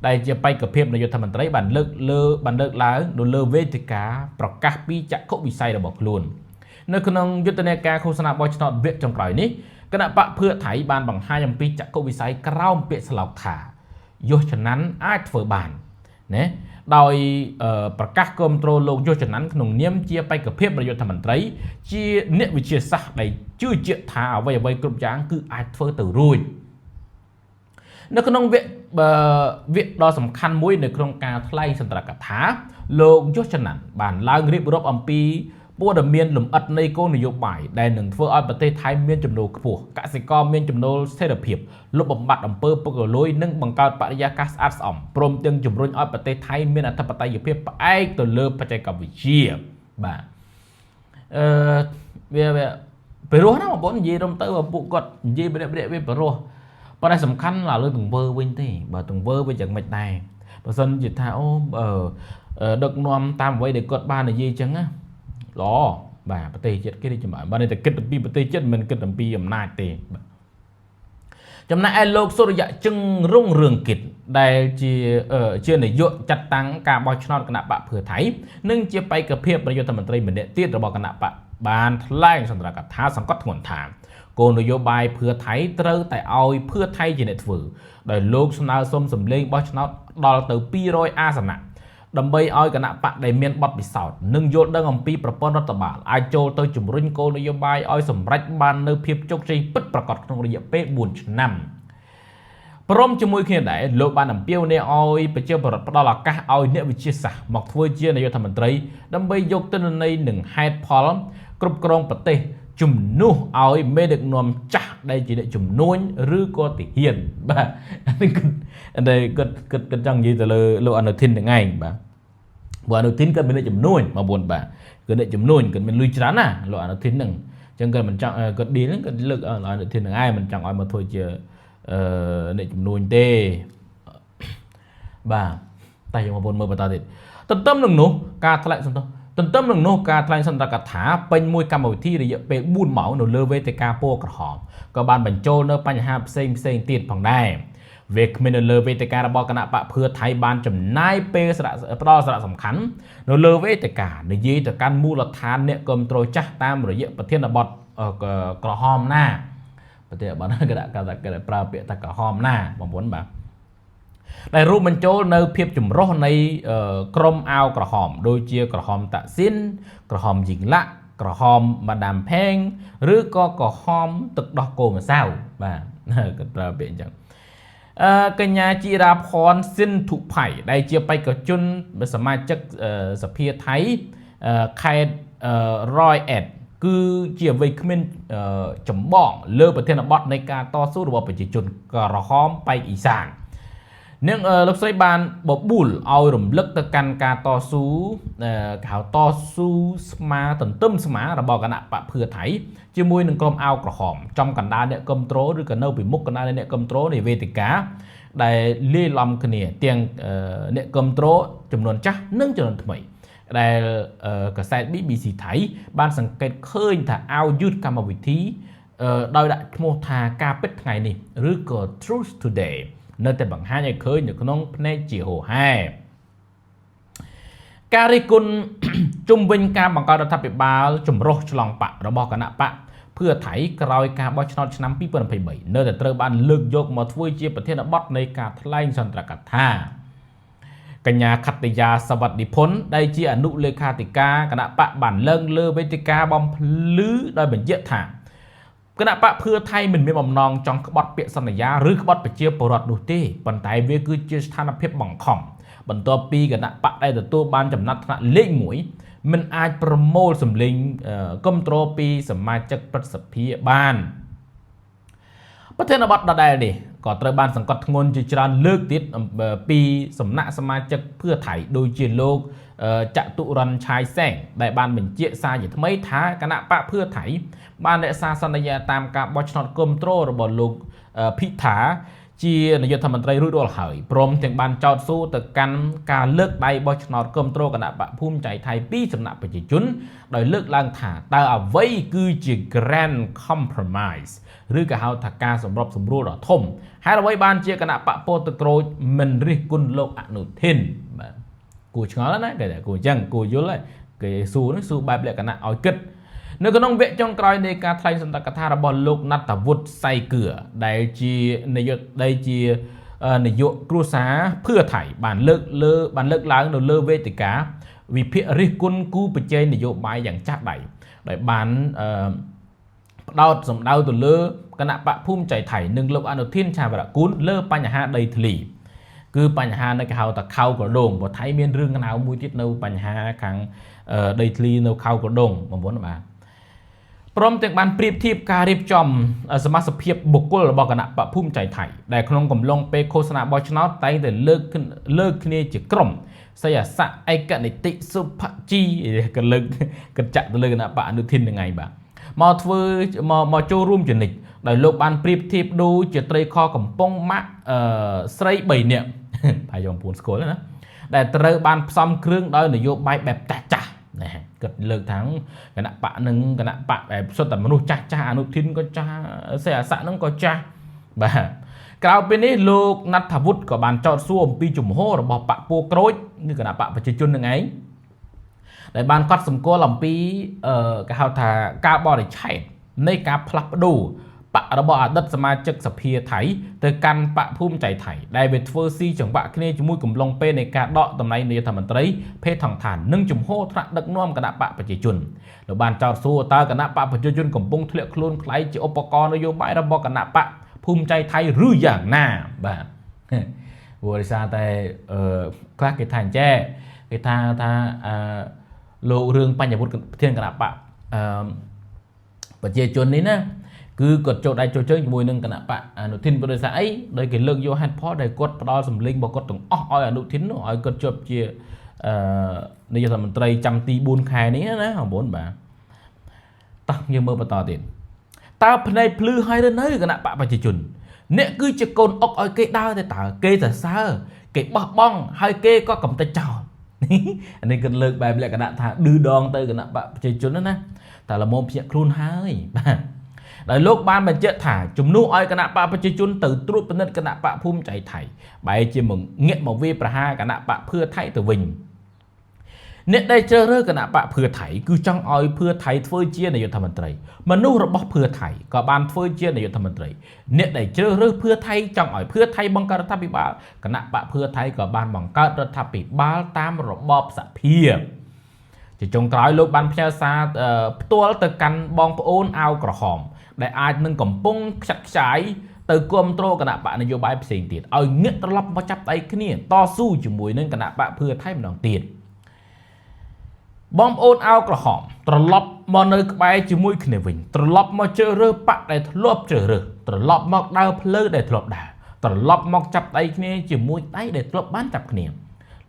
ដែលជាបេក្ខភាពនាយករដ្ឋមន្ត្រីបានលើកឡើងនៅលើវេទិកាប្រកាសពីចក្ខុវិស័យរបស់ខ្លួននៅក្នុងយុទ្ធនាការឃោសនាបោះឆ្នោតវគ្គចុងក្រោយនេះគណៈបកភឿថៃបានបង្ហាញអំពីចក្ខុវិស័យក្រោមពាក្យស្លោកថាយុសចន័ន្ទអាចធ្វើបានណាដោយប្រកាសគាំទ្រលោកយុសចន័ន្ទក្នុងនាមជាបេក្ខភាពនាយករដ្ឋមន្ត្រីជាអ្នកវិទ្យាសាស្ត្រដែលជឿជាក់ថាអ្វីគ្រប់យ៉ាងគឺអាចធ្វើទៅរួចនៅក្នុងវគ្គដ៏សំខាន់មួយនៅក្នុងការថ្លែងសន្ទរកថាលោកយុសចន័ន្ទបានឡើងរៀបរាប់អំពីព័ត៌មានលម្អិតនៃគោលនយោបាយដែលនឹងធ្វើឲ្យប្រទេសថៃមានចំណូលខ្ពស់កសិករមានចំណូលស្ថិរភាពលុបបំបាត់អំពើពុករលួយនិងបង្កើតបរិយាកាសស្អាតស្អំព្រមទាំងជំរុញឲ្យប្រទេសថៃមានអធិបតេយ្យភាពផ្អែកទៅលើបច្ចេកវិទ្យាបាទវាពីរោះណាបងប្អូននិយាយរំទៅពួកគាត់និយាយម្នាក់វាពីរោះ ប៉ុន្តែសំខាន់làលើទង្វើវិញទេបើទង្វើវាយ៉ាងម៉េចដែរបើសិនជាថាអូដឹកនាំតាមអ្វីដែលគាត់បាននិយាយចឹងណាល្អបាទប្រទេសជាតិគេរីកចម្រើនបើតែគិតអំពីប្រទេសជាតិមិនគិតអំពីអំណាចទេចំណែកឯលោកសុរិយៈជឹងរុងរឿងគិតដែលជានាយកចាត់តាំងការបោះឆ្នោតគណៈបកភឿថៃនិងជាបេក្ខភាពនាយករដ្ឋមន្ត្រីម្នាក់ទៀតរបស់គណៈបកបានថ្លែងសន្ទរកថាសង្កត់ធ្ងន់ថាគោលនយោបាយភឿថៃត្រូវតែឲ្យភឿថៃជាអ្នកធ្វើដោយលោកស្នើសុំសម្លេងបោះឆ្នោតដល់ទៅ200អាសនៈដើម្បីឲ្យគណៈបកដែលមានបទពិសោធន៍និងយល់ដឹងអំពីប្រព័ន្ធរដ្ឋបាលអាចចូលទៅជំរុញគោលនយោបាយឲ្យសម្រេចបាននូវភាពជោគជ័យពិតប្រាកដក្នុងរយៈពេល4ឆ្នាំព្រមជាមួយគ្នាដែរលោកបានអំពាវនាវឲ្យប្រជាពលរដ្ឋផ្ដល់ឱកាសឲ្យអ្នកវិទ្យាសាស្ត្រមកធ្វើជានាយករដ្ឋមន្ត្រីដើម្បីយកទិន្នន័យនិងហេតុផលគ្រប់គ្រងប្រទេសជំនួសឲ្យមេដឹកនាំចាស់ដែលជាអ្នកជំនួញឬក៏ទាហានបាទនេះគាត់ចង់និយាយទៅលើលោកអនុทิនហ្នឹងឯងបាទបើអនុทิនគាត់មានអ្នកជំនួញមក4បាទគឺអ្នកជំនួញគាត់មានលុយច្រើនណាលោកអនុทิនហ្នឹងអញ្ចឹងគាត់មិនចង់គាត់ឌីលហ្នឹងគាត់លើកអនុทิនហ្នឹងឯងមិនចង់ឲ្យមកធ្វើជាអ្នកជំនួញទេបាទតែយើងមកមើលបន្តទៀតទន្ទឹមនឹងនោះការថ្លែងសន្ទរកថាពេញមួយកម្មវិធីរយៈពេល4ម៉ោងនៅលើវេទិកាពណ៌ក្រហមក៏បានបញ្ចូលនៅបញ្ហាផ្សេងទៀតផងដែរវាគ្មាននៅលើវេទិការបស់គណៈបកភឿថៃបានចំណាយពេលផ្ដល់សារៈសំខាន់នៅលើវេទិកានិយាយទៅកាន់មូលដ្ឋានអ្នកគ្រប់គ្រងចាស់តាមរយៈប្រធានបទក្រហមណាប្រធានបទគណៈគេប្រើពាក្យថាក្រហមណាបងប្អូនបាទដែលរួមបញ្ចូលនៅភាពចម្រុះនៃក្រុមអាវក្រហមដូចជាក្រហមតាក់ស៊ីនក្រហមយីងឡាក់ក្រហមម៉ាដាមផេងឬក៏ក្រហមទឹកដោះគោម្សៅបាទគាត់ប្រើពាក្យអញ្ចឹងកញ្ញាជីរ៉ាផនស៊ីនធុផៃដែលជាបេក្ខជនសមាជិកសភាថៃខេត្តរយអេតគឺជាអ្វីគ្មានចម្បងលើប្រធានបទនៃការតស៊ូរបស់ប្រជាជនក្រហមប៉ែកអ៊ីសាននឹងលោកស្រីបានបបួលឲ្យរំលឹកទៅកាន់ការតស៊ូគេហៅតស៊ូស្មាទន្ទឹមស្មារបស់គណៈបកភឿថៃជាមួយនឹងក្រុមអាវក្រហមចំកណ្ដាលអ្នកគ្រប់គ្រងឬក៏នៅពីមុខកណ្ដាលអ្នកគ្រប់គ្រងនៃវេទិកាដែលលាយឡំគ្នាទាំងអ្នកគ្រប់គ្រងចំនួនចាស់និងចំនួនថ្មីដែលកាសែត BBC ថៃបានសង្កេតឃើញថាអាវយឺតកម្មវិធីដោយដាក់ឈ្មោះថាការពិតថ្ងៃនេះឬក៏ Truth Today នៅតែបង្ហាញឲ្យឃើញនៅក្នុងភ្នែកជាហូហែការរិះគន់ជុំវិញការបង្កើតរដ្ឋាភិបាលចម្រុះឆ្លងបករបស់គណៈបកភឿថៃក្រោយការបោះឆ្នោតឆ្នាំ2023នៅតែត្រូវបានលើកយកមកធ្វើជាប្រធានបទនៃការថ្លែងសន្ទរកថាកញ្ញាខត្តយាសវត្ថិភុនដែលជាអនុលេខាធិការគណៈបកបានលើកលើវេទិកាបំភ្លឺដោយបញ្ជាក់ថាគណៈបកភឿថៃមិនមានបំណងចង់ក្បត់ពាក្យសន្យាឬក្បត់ប្រជាពលរដ្ឋនោះទេប៉ុន្តែវាគឺជាស្ថានភាពបង្ខំបន្ទាប់ពីគណៈបកដែលទទួលបានចំណាត់ថ្នាក់លេខ1មិនអាចប្រមូលសម្លេងគ្រប់គ្រងពីសមាជិកព្រឹទ្ធសភាបានប្រធានបទដដែលនេះក៏ត្រូវបានសង្កត់ធ្ងន់ជាច្រើនលើកទៀតពីសំណាក់សមាជិកភឿថៃដូចជាលោកចតុរន្តឆាយសែងដែលបានបញ្ជាក់សារជាថ្មីថាគណៈបកភឿថៃបានរក្សាសន្យាតាមការបោះឆ្នោតគ្រប់គ្រងរបស់លោកភិថាជានាយករដ្ឋមន្ត្រីរួចរាល់ហើយព្រមទាំងបានចោទសួរទៅកាន់ការលើកដៃបោះឆ្នោតគ្រប់គ្រងគណៈបកភូមិใจថៃពីសំណាក់ប្រជាជនដោយលើកឡើងថាតើអ្វីគឺជា Grand Compromise ឬក៏ហៅថាការសម្របសម្រួលដ៏ធំហើយអ្វីបានជាគណៈបកពោតក្រូចមិនរិះគន់លោកអនុทิនបាទគួរឆ្ងល់ណាគេគួរអញ្ចឹងគួរយល់ហើយគេសួរបែបលក្ខណៈឲ្យគិតនៅក្នុងវគ្គចុងក្រោយនៃការថ្លែងសន្ទរកថារបស់លោកណាត់តាវុឌ្ឍសៃគឿដែលជានាយកគ្រួសារភឿថៃបានលើកឡើងនៅលើវេទិកាវិភាគរិះគន់គូប្រជែងនយោបាយយ៉ាងចាស់ដៃដែលបានផ្ដោតសំដៅទៅលើគណៈបកភូមិใจថៃនិងលោកអនុทิនឆាវរគុណលើបញ្ហាដីធ្លីគឺបញ្ហានៅគេហៅថាខៅក្រដងព្រោះថៃមានរឿងកណៅមួយទៀតនៅបញ្ហាខាងដីធ្លីនៅខៅក្រដងបងប្អូនបាទព្រមទាំងបានប្រៀបធៀបការរៀបចំសមាជិកភាពបុគ្គលរបស់គណៈបកភូមិใจថៃដែលក្នុងកំឡុងពេលឃោសនាបោះឆ្នោតតែងតែលើកគ្នាជាក្រុមសយស័កឯកនិតិសុភជីក៏លើកកញ្ចាក់ទៅលើគណៈបកអនុทิនហ្នឹងឯងបាទមកចូលរួមជានិច្ច ដោយលោកបានប្រៀបធៀបដូចជាត្រីខកំប៉ុងម៉ាក់ស្រី3នាក់ហើយយកពួនស្គាល់ណាដែលត្រូវបានផ្សំគ្រឿងដោយនយោបាយបែបចាស់ណាគិតលើកថាគណៈបកនឹងគណៈបកបែបសុទ្ធតែមនុស្សចាស់អនុทิនក៏ចាស់សេអាស័កនឹងក៏ចាស់បាទក្រៅពីនេះលោកណដ្ឋวุฒิក៏បានចោទសួរអំពីជំហររបស់បកពួកក្រូចគឺគណៈបកប្រជាជននឹងឯងដែលបានកត់សម្គាល់អំពីគេហៅថាការបរិឆេទនៃការផ្លាស់ប្ដូរបករបស់អតីតសមាជិកសភាថៃទៅកាន់បកភូមិใจថៃដែលវាធ្វើស៊ីចង្វាក់គ្នាជាមួយកំឡុងពេលនៃការដកតំណែងនាយករដ្ឋមន្ត្រីភេទថងឋាននិងជំហរថ្នាក់ដឹកនាំគណៈបកប្រជាជនលោកបានចោទសួរតើគណៈបកប្រជាជនកំពុងធ្លាក់ខ្លួនខ្លាយជាឧបករណ៍នយោបាយរបស់គណៈបកភូមិใจថៃឬយ៉ាងណាបាទព្រោះដោយសារតែខ្លះគេថាអញ្ចេះគេថាលោករឿងបញ្ញវុត្តប្រធានគណៈបកប្រជាជននេះណាគឺគាត់ចូលដៃចូលជើងជាមួយនឹងគណៈបកអនុทิនព្រោះថាអីដោយគេលើកយកហេតុផលដែលគាត់ផ្ដល់សម្លេងរបស់គាត់ទាំងអស់ឲ្យអនុทิននោះឲ្យគាត់ជាប់ជានាយករដ្ឋមន្ត្រីចាំទី4ខែនេះណាបងប្អូនបាទតោះយើងមើលបន្តទៀតតើភ្នែកភ្លឺហើយឬនៅគណៈបកប្រជាជនអ្នកគឺជាកូនអុកឲ្យគេដើរទៅតើគេសរសើរគេបោះបង់ហើយគេក៏កំទេចចោលនេះគាត់លើកបែបលក្ខណៈថាឌឺដងទៅគណៈបកប្រជាជនណាតែល្មមភ្ញាក់ខ្លួនហើយបាទដោយលោកបានបញ្ជាក់ថាជំនួសឲ្យគណៈបកប្រជាជនទៅត្រួតពិនិត្យគណៈបកភូមិใจថៃបែរជាងាកមកវាប្រហារគណៈបកភឿថៃទៅវិញអ្នកដែលជ្រើសរើសគណៈបកភឿថៃគឺចង់ឲ្យភឿថៃធ្វើជានាយករដ្ឋមន្ត្រីមនុស្សរបស់ភឿថៃក៏បានធ្វើជានាយករដ្ឋមន្ត្រីអ្នកដែលជ្រើសរើសភឿថៃចង់ឲ្យភឿថៃបង្កើតរដ្ឋាភិបាលគណៈបកភឿថៃក៏បានបង្កើតរដ្ឋាភិបាលតាមរបបសភាជាចុងក្រោយលោកបានផ្ញើសារផ្ទាល់ទៅកាន់បងប្អូនអាវក្រហមដែលអាចនឹងកំពុងខ្ចាត់ខ្ចាយទៅគ្រប់គ្រងគណៈបកនយោបាយផ្សេងទៀតឲ្យងាកត្រឡប់មកចាប់ដៃគ្នាតស៊ូជាមួយនឹងគណៈបកភឿថៃម្ដងទៀតបងប្អូនអាវក្រហមត្រឡប់មកនៅក្បែរជាមួយគ្នាវិញត្រឡប់មកជ្រើសរើសបកដែលធ្លាប់ជ្រើសរើសត្រឡប់មកដើរផ្លូវដែលធ្លាប់ដើរត្រឡប់មកចាប់ដៃគ្នាជាមួយដៃដែលធ្លាប់បានចាប់គ្នា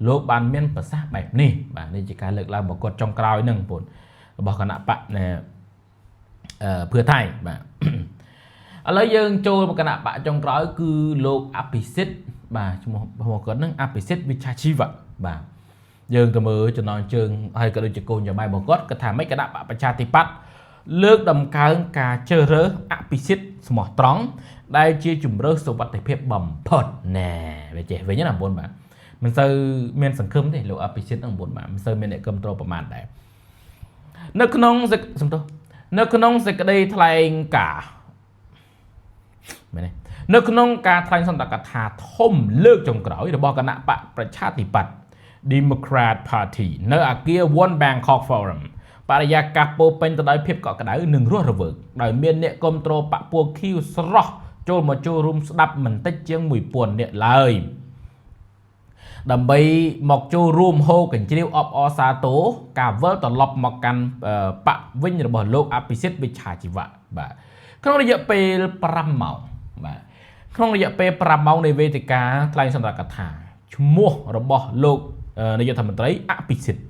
លោកបានមានប្រសាសន៍បែបនេះបាទនេះជាការលើកឡើងរបស់គាត់ចុងក្រោយហ្នឹងបងប្អូនរបស់គណៈបកភឿថៃបាទឥឡូវយើងចូលមកគណៈបកចុងក្រោយគឺលោកអភិសិទ្ធបាទឈ្មោះរបស់គាត់ហ្នឹងអភិសិទ្ធវិជ្ជាជីវៈបាទយើងទៅមើលចំណងជើងហើយក៏ដូចជាកូនយ៉ាងម៉េចរបស់គាត់គាត់ថាម៉េចគណៈបកប្រជាធិបតេយ្យលើកដំកើងការជ្រើសរើសអភិសិទ្ធស្មោះត្រង់ដែលជាជំរើសសុវត្ថិភាពបំផុតណែវាចេះវិញណាបងប្អូនបាទមិនសូវមានសង្ឃឹមទេលោកអភិសិទ្ធហ្នឹងបងប្អូនបាទមិនសូវមានអ្នកគ្រប់គ្រងប្រមាណដែរនៅក្នុងសេចក្តីថ្លែងការណ៍មែនទេនៅក្នុងការថ្លែងសន្ទរកថាធំលើកចុងក្រោយរបស់គណៈបកប្រជាធិបតេយ្យ Democrat Party នៅអគារ One Bangkok Forum បរិយាកាសពោពេញទៅដោយភាពកក់ក្ដៅនិងរស់រវើកដោយមានអ្នកគ្រប់គ្រងបកពួកឃីវស្រស់ចូលមកចូលរួមស្ដាប់មិនតិចជាង 1000 នាក់ឡើយដើម្បីមកចូលរួមហូកញ្ជ្រៀវអបអរសាទរការវិលត្រឡប់មកកាន់បកវិញរបស់លោកអភិសិទ្ធវិជ្ជាជីវៈបាទក្នុងរយៈពេល5ម៉ោងបាទក្នុងរយៈពេល5ម៉ោងនៃវេទិកាថ្លែងសន្ទរកថាឈ្មោះរបស់លោកនាយករដ្ឋមន្ត្រីអភិសិទ្ធ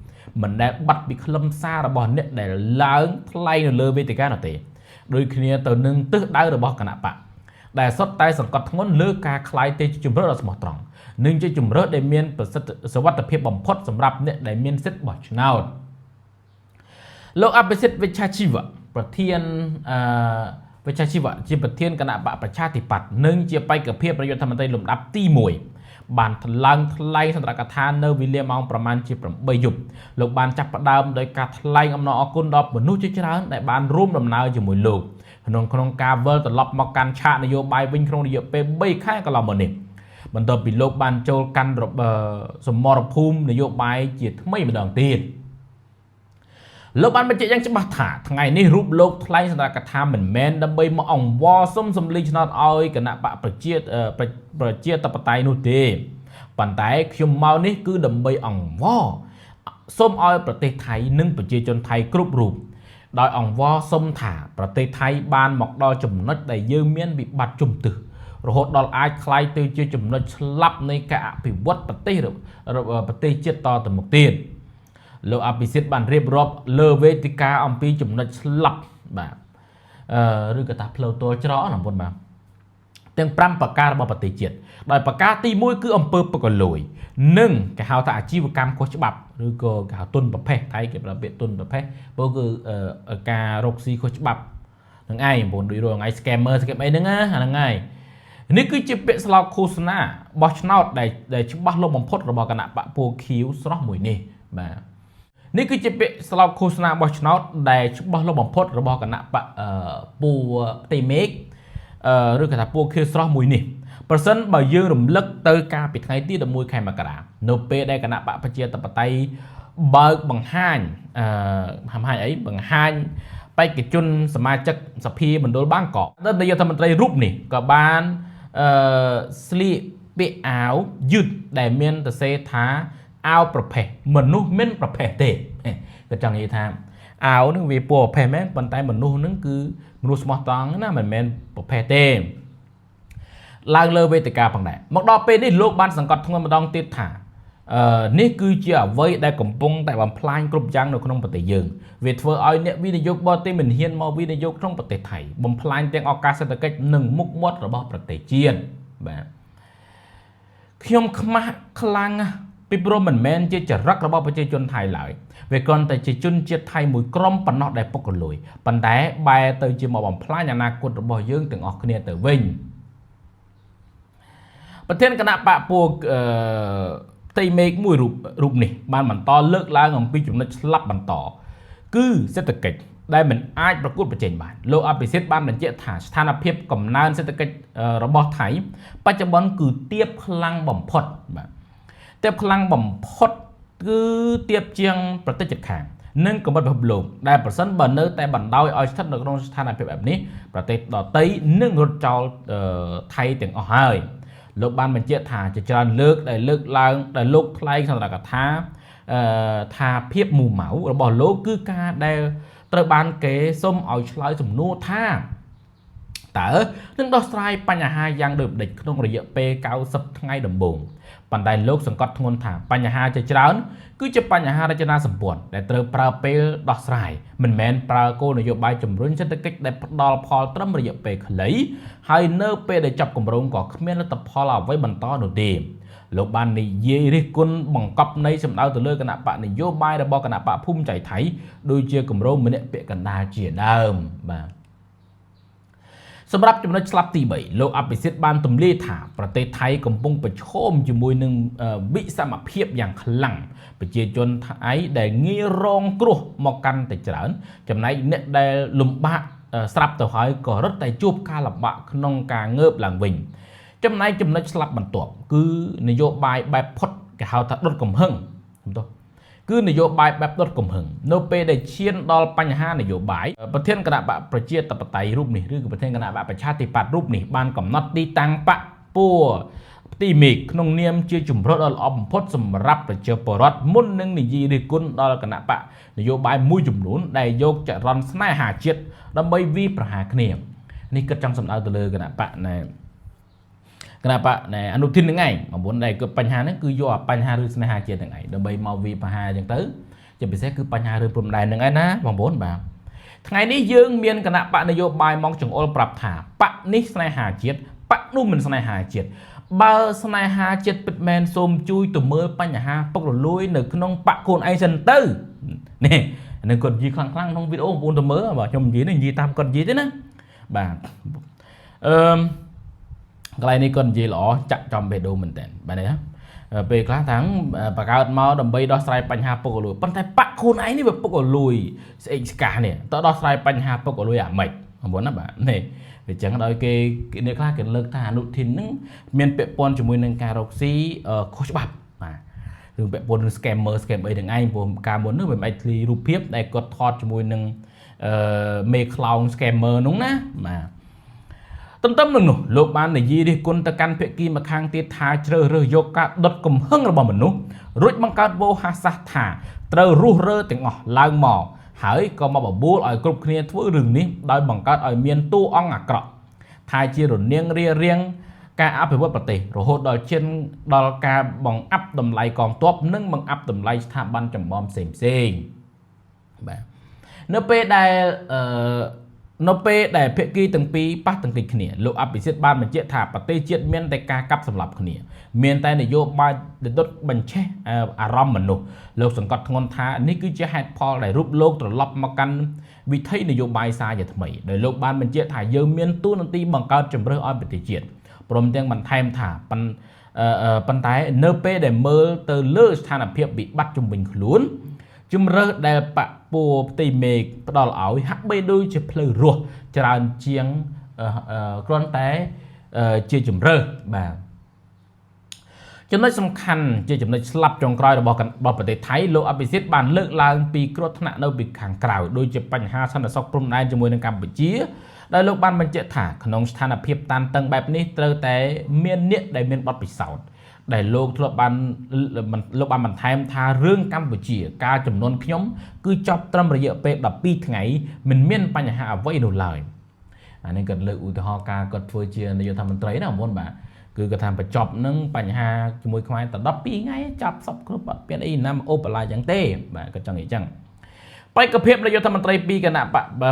មិនដែលបាត់ពីខ្លឹមសាររបស់អ្នកដែលឡើងថ្លែងនៅលើវេទិកានោះទេដោយគ្នាទៅនឹងទិសដៅរបស់គណៈបកដែលសុទ្ធតែសង្កត់ធ្ងន់លើការคล้ายទៅជាជំរឿនដ៏ស្មោះត្រង់និងជាជំរឿនដែលមានប្រសិទ្ធសុវត្ថិភាពបំផុតសម្រាប់អ្នកដែលមានសិទ្ធិបោះឆ្នោតលោកអភិសិទ្ធវិជ្ជាជីវៈប្រធានវិជ្ជាជីវៈជាប្រធានគណៈបកប្រជាធិបតេយ្យនិងជាបេក្ខភាពនាយករដ្ឋមន្ត្រីលំដាប់ទី1បានឡើងថ្លែងសន្ទរកថានៅវេលាម៉ោងប្រមាណជា8យប់លោកបានចាប់ផ្ដើមដោយការថ្លែងអំណរអគុណដល់មនុស្សជាច្រើនដែលបានរួមដំណើរជាមួយលោកក្នុងការវិលត្រឡប់មកកាន់ឆាកនយោបាយវិញក្នុងរយៈពេល3ខែកន្លងមកនេះបន្ទាប់ពីលោកបានចូលកាន់សមរភូមិនយោបាយជាថ្មីម្ដងទៀតលោកបានបញ្ជាក់យ៉ាងច្បាស់ថាថ្ងៃនេះរូបលោកថ្លែងសន្ទរកថាមិនមែនដើម្បីមកអង្វរសុំសម្លេងឆ្នោតឲ្យគណៈបកប្រជាធិបតេយ្យនោះទេប៉ុន្តែខ្ញុំមកនេះគឺដើម្បីអង្វរសុំឲ្យប្រទេសថៃនិងប្រជាជនថៃគ្រប់រូបដោយអង្វរសុំថាប្រទេសថៃបានមកដល់ចំណុចដែលយើងមានវិបត្តិជំទឹះរហូតដល់អាចคล้ายទៅជាចំណុចស្លាប់នៃការអភិវឌ្ឍប្រទេសជាតិតទៅមុខទៀតលោកអភិសិទ្ធបានរៀបរាប់លើវេទិកាអំពីចំណុចស្លាប់បាទ ឬក៏ថាផ្លូវទល់ច្រកណាបងបាទទាំង5ប្រការរបស់ប្រទេសជាតិដោយប្រការទី1គឺអំពើពុករលួយនិងគេហៅថាអាជីវកម្មខុសច្បាប់ឬក៏គេហៅទុនប្រភេទថៃគេប្រើពាក្យទុនប្រភេទព្រោះគឺការរកស៊ីខុសច្បាប់នឹងឯងបងដូចរងថ្ងៃ scammer ស្គីបអីហ្នឹងណាហ្នឹងហើយនេះគឺជាពាក្យស្លោកឃោសនាបោះឆ្នោតដែលច្បាស់លាស់បំផុតរបស់គណៈបកពូខៀវស្រស់មួយនេះបាទនេះគឺជាពាក្យស្លោកឃោសនាបោះឆ្នោតដែលច្បាស់លាស់បំផុតរបស់គណៈបកពូផ្ទៃមេឃឬក៏ថាពូខៀវស្រស់មួយនេះប្រសិនបើយើងរំលឹកទៅការពីថ្ងៃទី11ខែមករានៅពេលដែលគណៈបកប្រជាធិបតេយ្យបើកបង្ហាញបង្ហាញបេក្ខជនសមាជិកសភាមណ្ឌលបាងកកនាយករដ្ឋមន្ត្រីរូបនេះក៏បានស្លៀកពាក់អាវយឺតដែលមានសរសេរថាអាវប្រភេទមនុស្សមិនប្រភេទទេក៏ចង់និយាយថាអាវនឹងវាពណ៌ប្រភេទមែនប៉ុន្តែមនុស្សនឹងគឺមនុស្សស្មោះត្រង់ណាមិនមែនប្រភេទទេឡើងលើវេទិកាផងដែរមកដល់ពេលនេះលោកបានសង្កត់ធ្ងន់ម្ដងទៀតថានេះគឺជាអ្វីដែលកំពុងតែបំផ្លាញគ្រប់យ៉ាងនៅក្នុងប្រទេសយើងវាធ្វើឲ្យអ្នកវិនិយោគបរទេសមិនហ៊ានមកវិនិយោគក្នុងប្រទេសថៃបំផ្លាញទាំងឱកាសសេដ្ឋកិច្ចនិងមុខមាត់របស់ប្រទេសជាតិបាទខ្ញុំខ្មាស់ខ្លាំងពីព្រោះមិនមែនជាចរិតរបស់ប្រជាជនថៃឡើយវាគ្រាន់តែជាជនជាតិថៃមួយក្រុមប៉ុណ្ណោះដែលពុករលួយប៉ុន្តែបែរទៅជាមកបំផ្លាញអនាគតរបស់យើងទាំងអស់គ្នាទៅវិញប្រធានគណៈបកពួកផ្ទៃមេឃមួយរូបនេះបានបន្តលើកឡើងអំពីចំណុចស្លាប់បន្តគឺសេដ្ឋកិច្ចដែលមិនអាចប្រកួតប្រជែងបានលោកអភិសិទ្ធបានបញ្ជាក់ថាស្ថានភាពកំណើនសេដ្ឋកិច្ចរបស់ថៃបច្ចុប្បន្នគឺទាបខ្លាំងបំផុតបាទទាបខ្លាំងបំផុតគឺទាបជាងប្រទេសជិតខាងនិងកម្រិតពិភពលោកដែលប្រសិនបើនៅតែបណ្ដោយឲ្យស្ថិតនៅក្នុងស្ថានភាពបែបនេះប្រទេសដទៃនឹងរត់ចោលថៃទាំងអស់ហើយលោកបានបញ្ជាក់ថាជាច្រើនលើកដែលលើកឡើងដែលលោកថ្លែងសន្ទរកថាថាភាពមូម៉ៅរបស់លោកគឺការដែលត្រូវបានគេសុំឲ្យឆ្លើយសំណួរថាតើនឹងដោះស្រាយបញ្ហាយ៉ាងដូចម្តេចក្នុងរយៈពេល90ថ្ងៃដំបូងប៉ុន្តែលោកសង្កត់ធ្ងន់ថាបញ្ហាជាច្រើនគឺជាបញ្ហារចនាសម្ព័ន្ធដែលត្រូវប្រើពេលដោះស្រាយមិនមែនប្រើគោលនយោបាយជំរុញសេដ្ឋកិច្ចដែលផ្ដល់ផលត្រឹមរយៈពេលខ្លីហើយនៅពេលដែលចាប់គម្រោងក៏គ្មានលទ្ធផលអ្វីបន្តនោះទេលោកបាននិយាយរិះគន់បង្កប់នៃសម្ដៅទៅលើគណៈបកនយោបាយរបស់គណៈបកភូមិใจថៃដូចជាគម្រោងម្នាក់ពាក់កណ្ដាលជាដើមបាទសម្រាប់ចំណុចស្លាប់ទី3លោកអភិសិទ្ធបានទម្លាយថាប្រទេសថៃកំពុងប្រឈមជាមួយនឹងវិសមភាពយ៉ាងខ្លាំងប្រជាជនថៃដែលងាយរងគ្រោះមកកាន់តែច្រើនចំណែកអ្នកដែលលំបាកស្រាប់ទៅហើយក៏រត់តែជួបការលំបាកក្នុងការងើបឡើងវិញចំណែកចំណុចស្លាប់បន្ទាប់គឺនយោបាយបែបផុតគេហៅថាដុតកំហឹងគឺនយោបាយបែបដុតកំហឹងនៅពេលដែលឈានដល់បញ្ហានយោបាយប្រធានគណៈបកប្រជាធិបតេយ្យរូបនេះឬក៏ប្រធានគណៈបកប្រជាធិបតេយ្យរូបនេះបានកំណត់ទីតាំងបកពួរផ្ទៃមេឃក្នុងនាមជាជំរត់ដ៏ល្អបំផុតសម្រាប់ប្រជាពលរដ្ឋមុននឹងនិយាយរិះគន់ដល់គណៈបកនយោបាយមួយចំនួនដែលយកចរន្តស្នេហាជាតិដើម្បីវាយប្រហារគ្នានេះគិតចង់សម្ដៅទៅលើគណៈបកណែអនុทิនហ្នឹងឯងបងប្អូនដែលគឺបញ្ហាហ្នឹងគឺយកបញ្ហារឿងស្នេហាជាតិហ្នឹងឯងដើម្បីមកវាប្រហារអញ្ចឹងទៅជាពិសេសគឺបញ្ហារឿងព្រំដែនហ្នឹងឯណាបងប្អូនបាទថ្ងៃនេះយើងមានគណៈបកនយោបាយមកចង្អុលប្រាប់ថាបកនេះស្នេហាជាតិបកនោះមិនស្នេហាជាតិបើស្នេហាជាតិពិតមែនសូមជួយទៅមើលបញ្ហាពុករលួយនៅក្នុងបកខ្លួនឯងសិនទៅនេះនឹងគាត់និយាយខ្លាំងក្នុងវីដេអូបងប្អូនទៅមើលបាទខ្ញុំនិយាយតាមគាត់និយាយទេណាបាទកន្លែងនេះគាត់និយាយល្អចាក់ចំបេះដូងមែនតើបាទនេះពេលខ្លះថាបង្កើតមកដើម្បីដោះស្រាយបញ្ហាពុករលួយប៉ុន្តែបកខ្លួនឯងនេះវាពុករលួយស្អេកស្កះនេះតើដោះស្រាយបញ្ហាពុករលួយអាម៉េចបងប្អូនណាបាទនេះវាចឹងដោយគេអ្នកខ្លះគេលើកថាអនុทิននឹងមានពាក់ព័ន្ធជាមួយនឹងការរកស៊ីខុសច្បាប់បាទរឿងពាក់ព័ន្ធនឹង scammer អីទាំងឯងព្រោះការមុននោះវាមិនអាចធ្លីរូបភាពដែលគាត់ថតជាមួយនឹងមេខ្លោង scammer នោះណាបាទទន្ទឹមនឹងនោះលោកបាននិយាយរិះគន់ទៅកាន់ភាគីម្ខាងទៀតថាជ្រើសរើសយកការដុតកំហឹងរបស់មនុស្សរួចបង្កើតវោហារសាស្ត្រថាត្រូវរុះរើទាំងអស់ឡើងមកហើយក៏មកបបួលឲ្យគ្រប់គ្នាធ្វើរឿងនេះដោយបង្កើតឲ្យមានតួអង្គអាក្រក់ថាជារនាងរារាំងការអភិវឌ្ឍប្រទេសរហូតដល់ដល់ការបង្អាប់តម្លៃកងទ័ពនិងបង្អាប់តម្លៃស្ថាប័នចម្បងផ្សេងបាទនៅពេលដែល នៅពេលដែលភាគីទាំងពីរប៉ះទង្គិចគ្នាលោកអភិសិទ្ធបានបញ្ជាក់ថាប្រទេសជាតិមានតែការកាប់សម្លាប់គ្នាមានតែនយោបាយដុតបញ្ឆេះអារម្មណ៍មនុស្សលោកសង្កត់ធ្ងន់ថានេះគឺជាហេតុផលដែលរូបលោកត្រឡប់មកកាន់វិថីនយោបាយសារជាថ្មីដោយលោកបានបញ្ជាក់ថាយើងមានទួនាទីបង្កើតជំរឿសឲ្យប្រទេសជាតិព្រមទាំងបន្ថែមថាប៉ុន្តែនៅពេលដែលមើលទៅលើស្ថានភាពវិបត្តិជំវិញខ្លួនជំរឿសដែលបពួរផ្ទៃមេឃផ្ដល់ឲ្យហាក់បីដូចជាផ្លូវរស់ច្រើនជាងគ្រាន់តែជាជំរឿសបាទចំណុចសំខាន់ជាចំណុចស្លាប់ចុងក្រោយរបស់ប្រទេសថៃលោកអភិសិទ្ធបានលើកឡើងពីគ្រោះថ្នាក់នៅពីខាងក្រៅដូចជាបញ្ហាសន្តិសុខព្រំដែនជាមួយនឹងកម្ពុជាដោយលោកបានបញ្ជាក់ថាក្នុងស្ថានភាពតានតឹងបែបនេះត្រូវតែមានអ្នកដែលមានបទពិសោធន៍ដែលលោកធ្លាប់បានបន្ថែមថារឿងកម្ពុជាការចំនួនខ្ញុំគឺចប់ត្រឹមរយៈពេល12ថ្ងៃមិនមានបញ្ហាអ្វីនោះឡើយអានេះគាត់លើកឧទាហរណ៍ការគាត់ធ្វើជានាយករដ្ឋមន្ត្រីណាមុនបាទគឺគាត់ថាបញ្ចប់នឹងបញ្ហាជាមួយខ្មែរតែ12ថ្ងៃចាប់សពគ្រប់អត់មានអីណាអូបឡាយ៉ាងទេបាទគាត់ចង់និយាយចឹងបេក្ខភាពនាយករដ្ឋមន្ត្រីពីគណៈ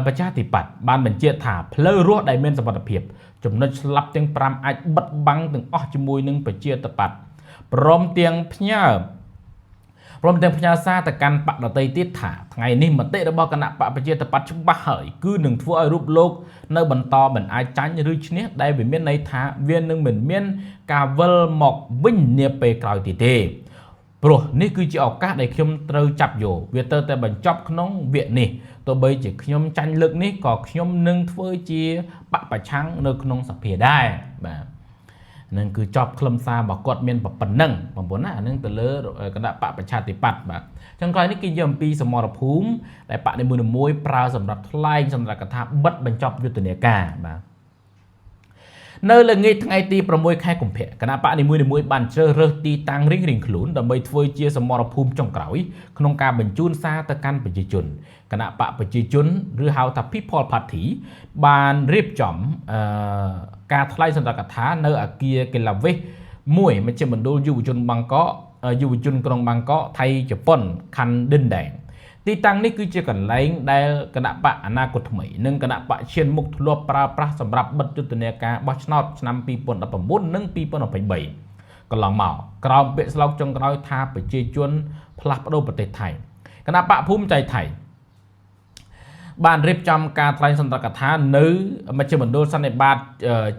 ប្រជាធិបតេយ្យបានបញ្ជាក់ថាផ្លូវរស់ដែលមានសមត្ថភាពចំណុចស្លាប់ទាំង5អាចបិទបាំងទាំងអស់ជាមួយនឹងប្រជាធិបតេយ្យព្រមទាំងផ្ញើសារទៅកាន់បកដតីទៀតថាថ្ងៃនេះមតិរបស់គណៈបកប្រជាធិបតេយ្យច្បាស់ហើយគឺនឹងធ្វើឲ្យរូបលោកនៅបន្តមិនអាចចាញ់ឬឈ្នះដែលវាមានន័យថាវានឹងមិនមានការវិលមកវិញនាពេលក្រោយទៀតទេព្រោះនេះគឺជាឱកាសដែលខ្ញុំត្រូវចាប់យកវាទៅតែបញ្ចប់ក្នុងវគ្គនេះទោះបីជាខ្ញុំចាញ់លើកនេះក៏ខ្ញុំនឹងធ្វើជាបកប្រឆាំងនៅក្នុងសភាដែរបាទនឹងគឺចប់ខ្លឹមសាររបស់គាត់មានប៉ុណ្ណឹងបងប្អូនណាអានឹងទៅលើគណៈបកប្រជាធិបតេយ្យបាទចឹងក្រោយនេះគឺយកអំពីសមរភូមិដែលបកនីមួយៗប្រើសម្រាប់ថ្លែងសម្រាប់កថាបិទបញ្ចប់យុទ្ធនាការបាទនៅល្ងាចថ្ងៃទី6ខែកុម្ភៈគណៈបកនីមួយៗបានជ្រើសរើសទីតាំងរៀងៗខ្លួនដើម្បីធ្វើជាសមរភូមិចុងក្រោយក្នុងការបញ្ជូនសារទៅកាន់ប្រជាជនគណៈបកប្រជាជនឬហៅថា People Party បានរៀបចំការថ្លែងសន្ទរកថានៅអគារកីឡាវេសមួយមជ្ឈមណ្ឌលយុវជនបាងកកយុវជនក្រុងបាងកកថៃជប៉ុនខណ្ឌឌិនដែងទីតាំងនេះគឺជាកន្លែងដែលគណៈបកអនាគតថ្មីនិងគណៈបកឈានមុខធ្លាប់ប្រើប្រាស់សម្រាប់បិទយុទ្ធនាការបោះឆ្នោតឆ្នាំ2019និង2023កន្លងមកក្រោមពាក្យស្លោកចុងក្រោយថាប្រជាជនផ្លាស់ប្ដូរប្រទេសថៃគណៈបកភូមិใจថៃបានរៀបចំការថ្លែងសន្ទរកថានៅមជ្ឈមណ្ឌលសន្និបាត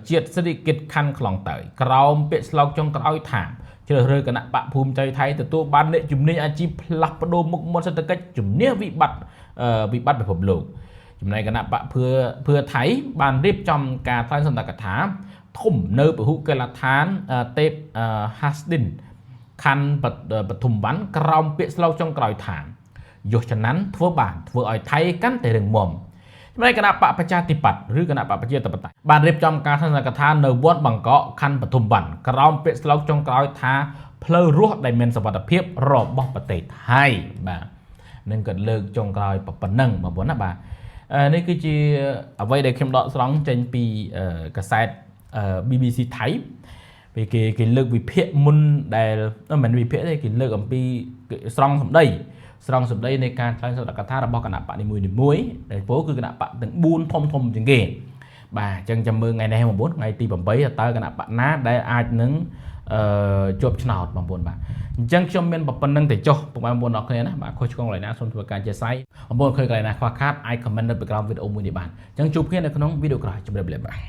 ជាតិសេដ្ឋកិច្ចខណ្ឌខ្លងតើក្រោមពាក្យស្លោកចុងក្រោយថាជ្រើសរើសគណៈបកភូមិใจថៃទទួលបានអ្នកជំនាញអាជីពផ្លាស់ប្ដូរមុខមាត់សេដ្ឋកិច្ចជំនះវិបត្តិពិភពលោកចំណែកគណៈបកភឿថៃបានរៀបចំការថ្លែងសន្ទរកថាធំនៅពហុកីឡដ្ឋានទេពហាស្ឌិនខណ្ឌបឋមវណ្ណក្រោមពាក្យស្លោកចុងក្រោយថាយុទ្ធនាធ្វើបានធ្វើឲ្យថៃកាន់តែរឹងមាំចំណែកគណៈបកប្រជាធិបតេយ្យឬគណៈបកប្រជាធិបតេយ្យបានរៀបចំការសន្និដ្ឋាននៅវត្តបាងកកខណ្ឌបឋមវណ្ណក្រោមពាក្យស្លោកចុងក្រោយថាផ្លូវរស់ដែលមានសុវត្ថិភាពរបស់ប្រទេសថៃបាទនឹងក៏លើកចុងក្រោយប៉ុណ្ណឹងបងប្អូនណាបាទនេះគឺជាអ្វីដែលខ្ញុំដកស្រង់ចេញពីកាសែត BBC ថៃពេលគេលើកវិភាគមុនដែលមិនវិភាគទេគេលើកអំពីស្រង់សម្ដីនៃការថ្លែងសន្ទរកថារបស់គណៈបកនីមួយៗដែលពោលគឺគណៈបកទាំង4ធំជាងគេបាទអញ្ចឹងចាំមើលថ្ងៃនេះ9ថ្ងៃទី8តើគណៈបកណាដែលអាចនឹងជាប់ឆ្នោតបងប្អូនបាទអញ្ចឹងខ្ញុំមានប៉ុណ្្នឹងទៅចុះបងប្អូនអរគ្នាណាបាទខុសឆ្គងកន្លែងណាសូមធ្វើការជាសាយបងប្អូនឃើញកន្លែងណាខ្វះខាតអាច comment នៅពីក្រោមវីដេអូមួយនេះបានអញ្ចឹងជួបគ្នានៅក្នុងវីដេអូក្រោយជម្រាបលាបាទ